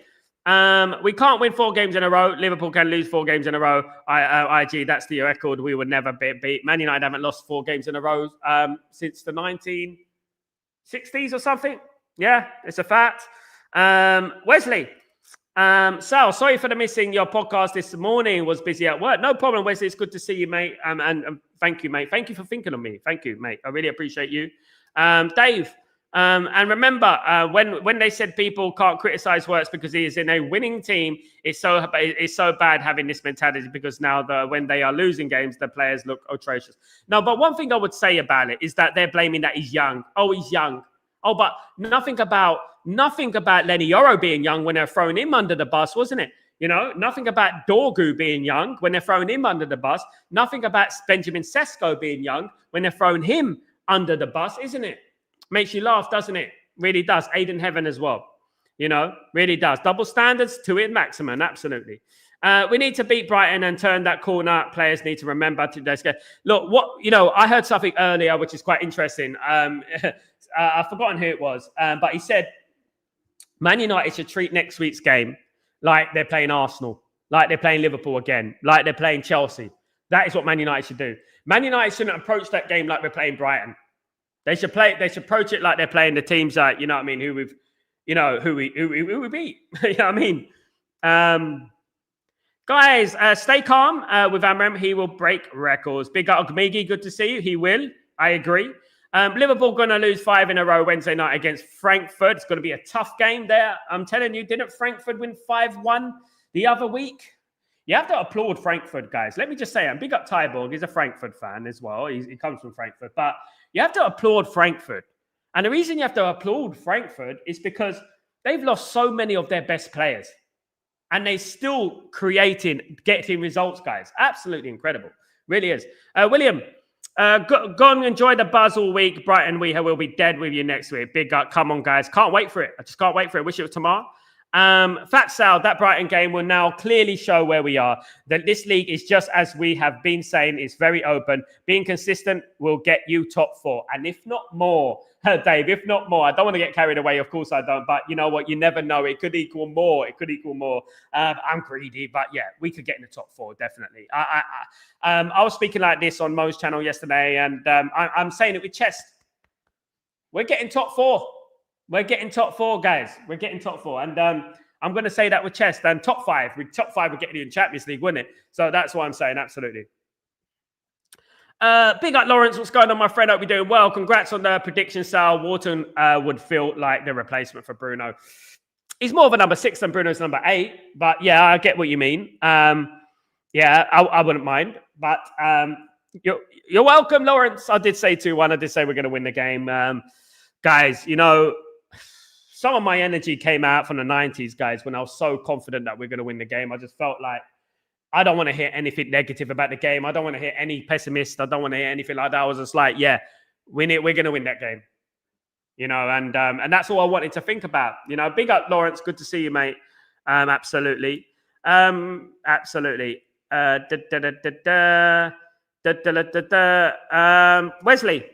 We can't win 4 games in a row. Liverpool can lose 4 games in a row. IG, that's the record. We would never beat. Man United haven't lost 4 games in a row since the 1960s or something. Yeah, it's a fact. Wesley. Sal, sorry for the missing your podcast this morning. Was busy at work. No problem, Wesley. It's good to see you, mate. And thank you, mate. Thank you for thinking of me. Thank you, mate. I really appreciate you. Dave, and remember, when they said people can't criticize Wirtz because he is in a winning team, it's so bad having this mentality because now when they are losing games, the players look atrocious. No, but one thing I would say about it is that they're blaming that he's young. Oh, he's young. Oh, but nothing about Lenny Yoro being young when they're throwing him under the bus, wasn't it? Nothing about Dorgu being young when they're throwing him under the bus. Nothing about Benjamin Sesko being young when they're throwing him under the bus, isn't it? Makes you laugh, doesn't it? Really does. Aiden Heaven as well. Really does. Double standards to it maximum. Absolutely. We need to beat Brighton and turn that corner. Players need to remember to look. I heard something earlier which is quite interesting. I've forgotten who it was, but he said Man United should treat next week's game like they're playing Arsenal, like they're playing Liverpool again, like they're playing Chelsea. That is what Man United should do. Man United shouldn't approach that game like we're playing Brighton. They should approach it like they're playing the teams that, who we beat. You know what I mean? Guys, stay calm with Amram. He will break records. Big up Migi, good to see you. He will. I agree. Liverpool going to lose 5 in a row Wednesday night against Frankfurt. It's going to be a tough game there. I'm telling you, didn't Frankfurt win 5-1 the other week? You have to applaud Frankfurt, guys. Let me just say, big up Tyborg. He's a Frankfurt fan as well. He comes from Frankfurt. But you have to applaud Frankfurt. And the reason you have to applaud Frankfurt is because they've lost so many of their best players. And they still getting results, guys. Absolutely incredible. Really is. William, go and enjoy the buzz all week. Brighton, we will be dead with you next week. Big up. Come on, guys. Can't wait for it. I just can't wait for it. Wish it was tomorrow. Fat Sal, that Brighton game will now clearly show where we are. That this league is just as we have been saying, it's very open. Being consistent will get you top 4. And if not more, Dave, if not more, I don't want to get carried away. Of course I don't. But you know what? You never know. It could equal more. It could equal more. I'm greedy. But yeah, we could get in the top 4, definitely. I was speaking like this on Mo's channel yesterday. And I'm saying it with chest. We're getting top 4. We're getting top 4, guys. We're getting top 4. And I'm going to say that with chest. And top 5. With top 5, we're getting in Champions League, wouldn't it? So that's what I'm saying. Absolutely. Big up, Lawrence. What's going on, my friend? Hope you're doing well. Congrats on the prediction, Sal. Wharton would feel like the replacement for Bruno. He's more of a number 6 than Bruno's number 8. But yeah, I get what you mean. Yeah, I wouldn't mind. But you're welcome, Lawrence. I did say 2-1. I did say we're going to win the game. Guys, you know, some of my energy came out from the 90s, guys, when I was so confident that we're going to win the game. I just felt like I don't want to hear anything negative about the game. I don't want to hear any pessimist. I don't want to hear anything like that. I was just like, yeah, win it. We're going to win that game. You know, and that's all I wanted to think about. You know, big up, Lawrence. Good to see you, mate. Absolutely. Absolutely. Wesley.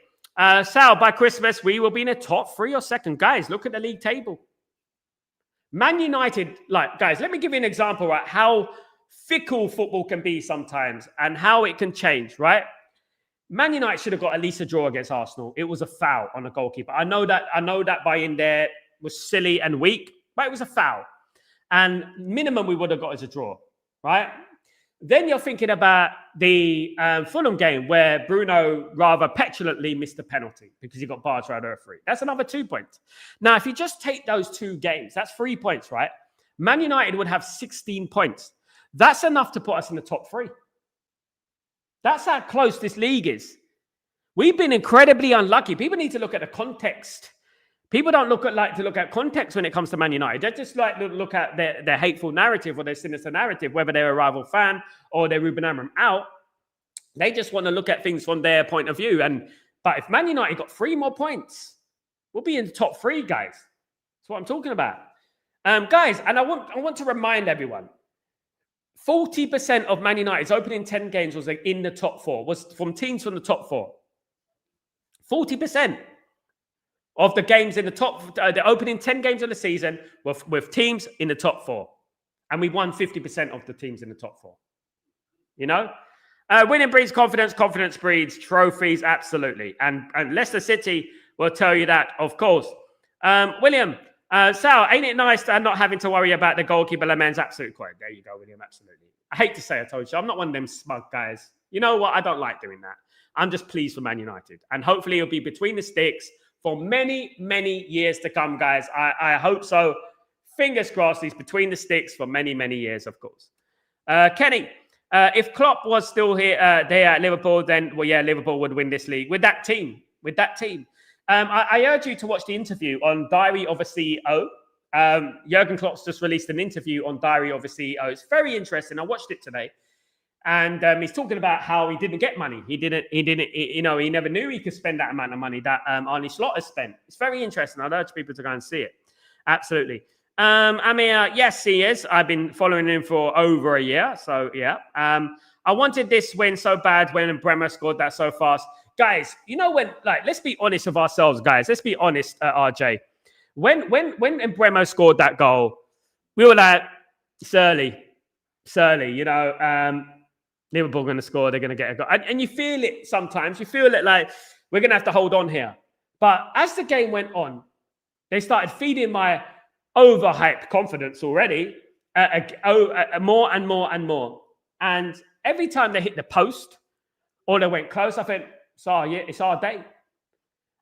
Sal, by Christmas, we will be in the top 3 or 2nd. Guys, look at the league table. Man United, like, guys, let me give you an example, right? How fickle football can be sometimes and how it can change, right? Man United should have got at least a draw against Arsenal. It was a foul on the goalkeeper. I know that by in there was silly and weak, but it was a foul. And minimum we would have got is a draw, right? Then you're thinking about the Fulham game where Bruno rather petulantly missed a penalty because he got barred right over 3. That's another 2 points. Now, if you just take those 2 games, that's 3 points, right? Man United would have 16 points. That's enough to put us in the top 3. That's how close this league is. We've been incredibly unlucky. People need to look at the context. People don't like to look at context when it comes to Man United. They just like to look at their hateful narrative or their sinister narrative, whether they're a rival fan or they're Ruben Amram out. They just want to look at things from their point of view. But if Man United got 3 more points, we'll be in the top 3, guys. That's what I'm talking about. Guys, and I want to remind everyone, 40% of Man United's opening 10 games was in the top 4, was from teams from the top 4. 40%. Of the games in the top, the opening 10 games of the season with teams in the top 4. And we won 50% of the teams in the top 4. You know? Winning breeds confidence. Confidence breeds trophies. Absolutely. And Leicester City will tell you that, of course. William, Sal, ain't it nice to not having to worry about the goalkeeper Lemens? Absolutely correct. There you go, William. Absolutely. I hate to say I told you. I'm not one of them smug guys. You know what? I don't like doing that. I'm just pleased for Man United. And hopefully it'll be between the sticks for many, many years to come, guys. I hope so. Fingers crossed, he's between the sticks for many, many years, of course. Kenny, if Klopp was still here there at Liverpool, then, well, yeah, Liverpool would win this league with that team. I urge you to watch the interview on Diary of a CEO. Jurgen Klopp's just released an interview on Diary of a CEO. It's very interesting. I watched it today. And he's talking about how he didn't get money. He never knew he could spend that amount of money that Arne Slot has spent. It's very interesting. I'd urge people to go and see it. Absolutely. Yes, he is. I've been following him for over a year. So, yeah. I wanted this win so bad when Bremer scored that so fast. Guys, you know when, like, let's be honest with ourselves, guys. Let's be honest, RJ. When Bremer scored that goal, we were like, Surly, you know, Liverpool going to score. They're going to get a goal. And you feel it sometimes. You feel it like we're going to have to hold on here. But as the game went on, they started feeding my overhyped confidence already more and more and more. And every time they hit the post or they went close, I think, it's our day.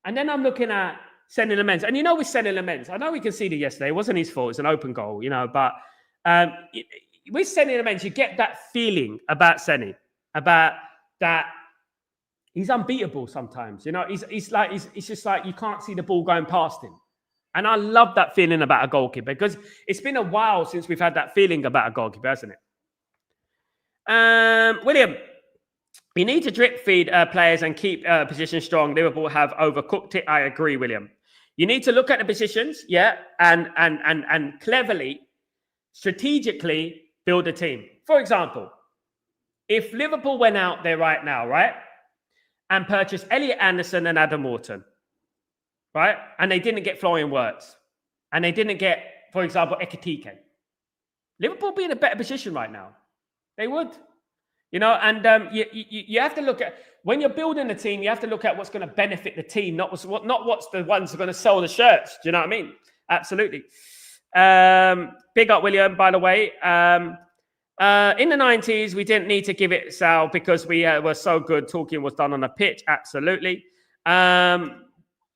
And then I'm looking at Senny Lamens. And you know with Senny Lamens, I know we conceded yesterday. It wasn't his fault. It's an open goal, you know. But with Senny Lamens, you get that feeling about Senny, about that he's unbeatable sometimes. You know, he's just like you can't see the ball going past him. And I love that feeling about a goalkeeper because it's been a while since we've had that feeling about a goalkeeper, hasn't it? William, you need to drip feed players and keep position strong. Liverpool have overcooked it. I agree, William. You need to look at the positions, yeah, and cleverly strategically build a team. For example, if Liverpool went out there right now, right, and purchased Elliot Anderson and Adam Wharton, right, and they didn't get Florian Wirtz, and they didn't get, for example, Ekitike, Liverpool be in a better position right now. They would. You know, and you have to look at, when you're building a team, you have to look at what's going to benefit the team, not what's the ones who are going to sell the shirts. Do you know what I mean? Absolutely. Big up, William, by the way. In the 90s, we didn't need to give it Sal because we were so good. Talking was done on the pitch. Absolutely.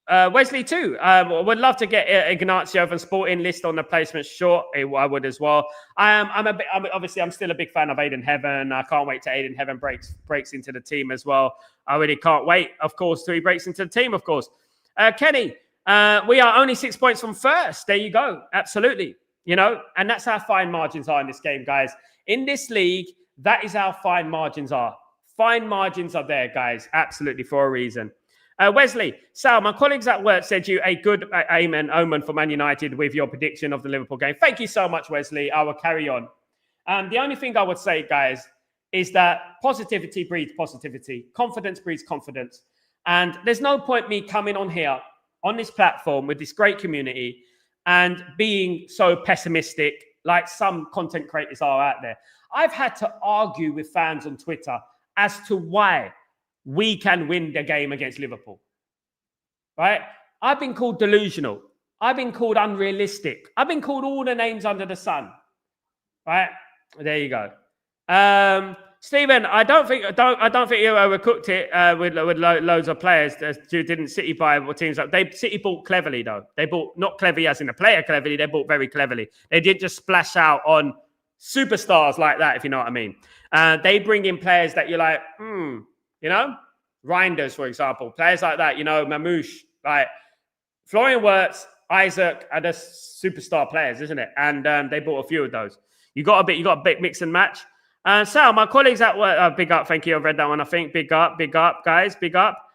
Wesley too. Would love to get Ignacio from Sporting list on the placement. Sure, I would as well. I'm still a big fan of Aiden Heaven. I can't wait till Aiden Heaven breaks into the team as well. I really can't wait. Of course, till he breaks into the team. Of course, Kenny. We are only 6 points from first. There you go. Absolutely. You know, and that's how fine margins are in this game, guys. In this league, that is how fine margins are. Fine margins are there, guys. Absolutely, for a reason. Wesley, Sal, my colleagues at work said you a good omen for Man United with your prediction of the Liverpool game. Thank you so much, Wesley. I will carry on. The only thing I would say, guys, is that positivity breeds positivity. Confidence breeds confidence. And there's no point me coming on here, on this platform with this great community and being so pessimistic like some content creators are out there. I've had to argue with fans on Twitter as to why we can win the game against Liverpool, right? I've been called delusional. I've been called unrealistic. I've been called all the names under the sun, right? There you go. Stephen, I don't think you overcooked it with loads of players who didn't City buy teams up. City bought cleverly though. They bought not cleverly as in a player cleverly. They bought very cleverly. They didn't just splash out on superstars like that, if you know what I mean. They bring in players that you're like, you know, Reinders, for example, players like that, you know, Mamouche, like Florian Wirtz, Isaac are the superstar players, isn't it? And they bought a few of those. You got a bit mix and match. Sal, my colleagues at work, big up, thank you. I've read that one, I think. Big up, guys, big up.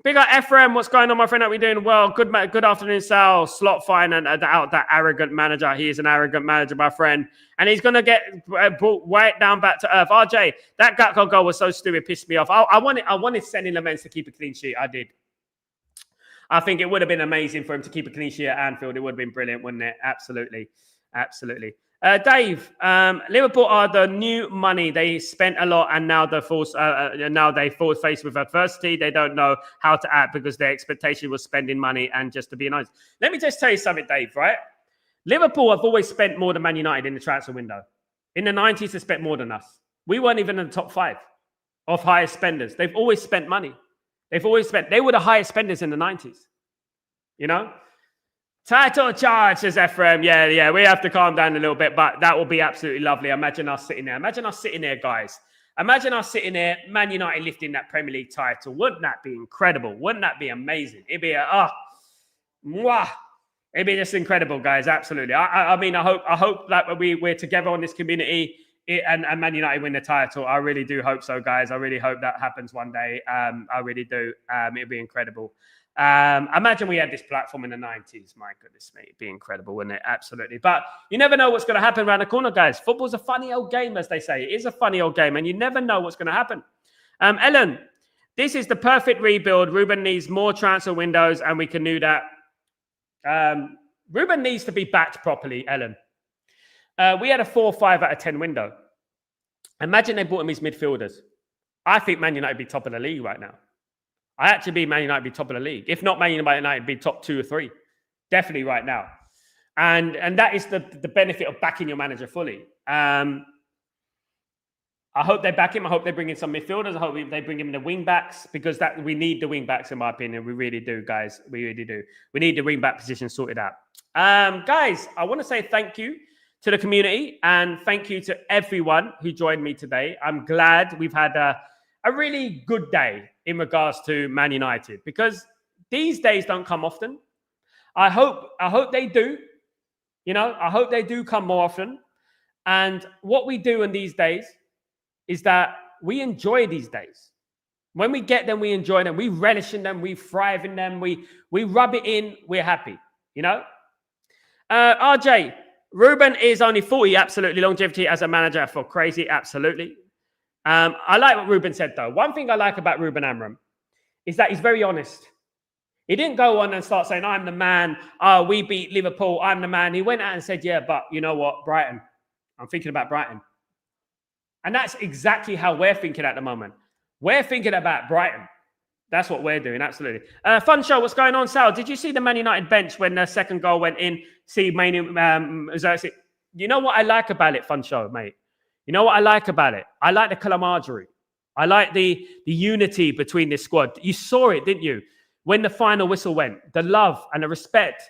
Big up, Ephraim. What's going on, my friend? Are we doing well? Good afternoon, Sal. Slot fine and out that arrogant manager. He is an arrogant manager, my friend. And he's going to get brought right down back to earth. RJ, that Gatko goal was so stupid, pissed me off. I wanted Senny Laments to keep a clean sheet. I did. I think it would have been amazing for him to keep a clean sheet at Anfield. It would have been brilliant, wouldn't it? Absolutely. Absolutely. Dave, Liverpool are the new money. They spent a lot, and now they're faced with adversity. They don't know how to act because their expectation was spending money. And just to be honest, let me just tell you something, Dave. Right? Liverpool have always spent more than Man United in the transfer window. In the 90s, they spent more than us. We weren't even in the top 5 of highest spenders. They've always spent money. They were the highest spenders in the 90s. You know. Title charge, says Ephraim. Yeah, we have to calm down a little bit, but that will be absolutely lovely. Imagine us sitting there, guys. Imagine us sitting there, Man United lifting that Premier League title. Wouldn't that be incredible? Wouldn't that be amazing? It'd be it'd be just incredible, guys. Absolutely. I mean, I hope that we're together on this community and Man United win the title. I really do hope so, guys. I really hope that happens one day. I really do. It'd be incredible. Imagine we had this platform in the 90s. My goodness me, it'd be incredible, wouldn't it? Absolutely. But you never know what's going to happen around the corner, guys. Football's a funny old game, as they say. It is a funny old game, and you never know what's going to happen. Ellen, this is the perfect rebuild. Ruben needs more transfer windows, and we can do that. Ruben needs to be backed properly, Ellen. We had a 4-5 out of 10 window. Imagine they bought him his midfielders. I think Man United would be top of the league right now. I actually believe Man United be top of the league. If not Man United, be top 2 or 3. Definitely right now. And that is the benefit of backing your manager fully. I hope they back him. I hope they bring in some midfielders. I hope they bring in the wing backs because we need the wing backs, in my opinion. We really do, guys. We really do. We need the wing back position sorted out. Guys, I want to say thank you to the community and thank you to everyone who joined me today. I'm glad we've had a really good day in regards to Man United because these days don't come often. I hope they do. You know, I hope they do come more often. And what we do in these days is that we enjoy these days. When we get them, we enjoy them. We relish in them. We thrive in them. We rub it in. We're happy. You know? RJ, Ruben is only 40. Absolutely. Longevity as a manager for crazy. Absolutely. I like what Ruben said, though. One thing I like about Ruben Amram is that he's very honest. He didn't go on and start saying, I'm the man. Oh, we beat Liverpool. I'm the man. He went out and said, yeah, but you know what? Brighton. I'm thinking about Brighton. And that's exactly how we're thinking at the moment. We're thinking about Brighton. That's what we're doing, absolutely. Fun show, what's going on, Sal? Did you see the Man United bench when the second goal went in? You know what I like about it, Fun show, mate? You know what I like about it? I like the camaraderie. I like the unity between this squad. You saw it, didn't you? When the final whistle went, the love and the respect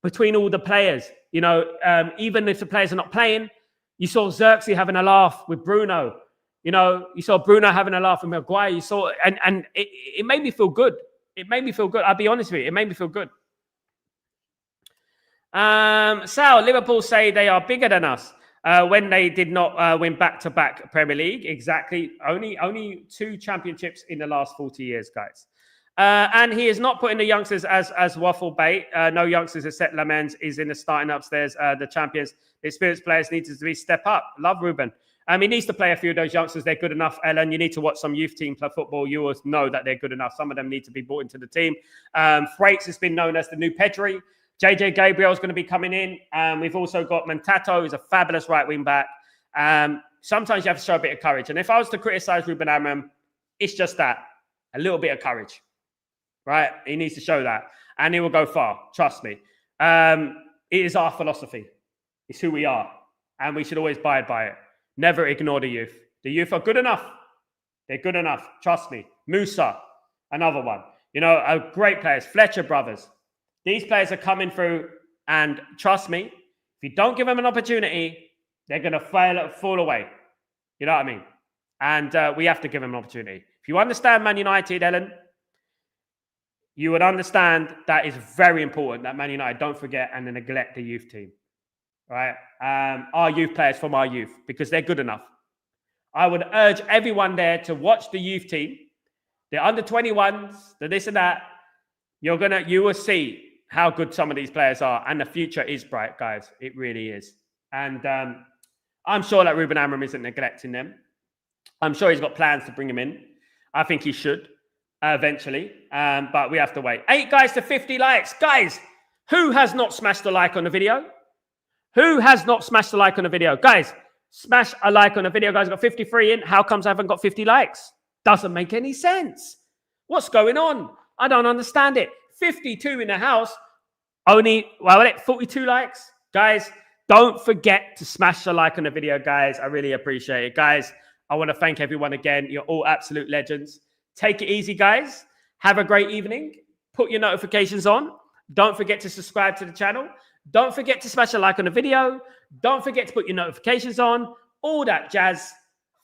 between all the players. You know, even if the players are not playing, you saw Xerxes having a laugh with Bruno. You know, you saw Bruno having a laugh with Maguire. You saw, and it made me feel good. It made me feel good. I'll be honest with you. It made me feel good. Sal, Liverpool say they are bigger than us when they did not win back-to-back Premier League. Exactly. Only 2 championships in the last 40 years, guys. And he is not putting the youngsters as waffle bait. No youngsters except Lamens is in the starting upstairs. The champions, the experienced players need to step up. Love Ruben. He needs to play a few of those youngsters. They're good enough, Ellen. You need to watch some youth team play football. You will know that they're good enough. Some of them need to be brought into the team. Freights has been known as the new Pedri. JJ Gabriel is going to be coming in. We've also got Mantato, who's a fabulous right wing back. Sometimes you have to show a bit of courage. And if I was to criticize Ruben Amram, it's just that, a little bit of courage, right? He needs to show that. And he will go far, trust me. It is our philosophy. It's who we are. And we should always abide by it. Never ignore the youth. The youth are good enough. They're good enough. Trust me. Musa, another one. You know, great players. Fletcher brothers. These players are coming through, and trust me, if you don't give them an opportunity, they're going to fall away. You know what I mean? And we have to give them an opportunity. If you understand Man United, Ellen, you would understand that is very important that Man United don't forget and neglect the youth team. Right? Our youth players from our youth, because they're good enough. I would urge everyone there to watch the youth team, the under 21s, the this and that. You will see how good some of these players are, and the future is bright, guys. It really is. And I'm sure that Ruben Amram isn't neglecting them. I'm sure he's got plans to bring him in. I think he should eventually, but we have to wait. 8 guys to 50 likes. Guys, who has not smashed a like on the video? Who has not smashed a like on the video? Guys, smash a like on the video. Guys, I've got 53 in. How comes I haven't got 50 likes? Doesn't make any sense. What's going on? I don't understand it. 52 in the house. Only, 42 likes. Guys, don't forget to smash a like on the video, guys. I really appreciate it. Guys, I want to thank everyone again. You're all absolute legends. Take it easy, guys. Have a great evening. Put your notifications on. Don't forget to subscribe to the channel. Don't forget to smash a like on the video. Don't forget to put your notifications on. All that jazz.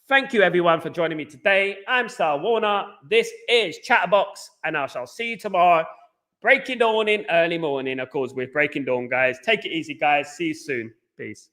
Thank you, everyone, for joining me today. I'm Sal Warner. This is Chatterbox, and I shall see you tomorrow. Breaking dawn in early morning. Of course, we're breaking dawn, guys. Take it easy, guys. See you soon. Peace.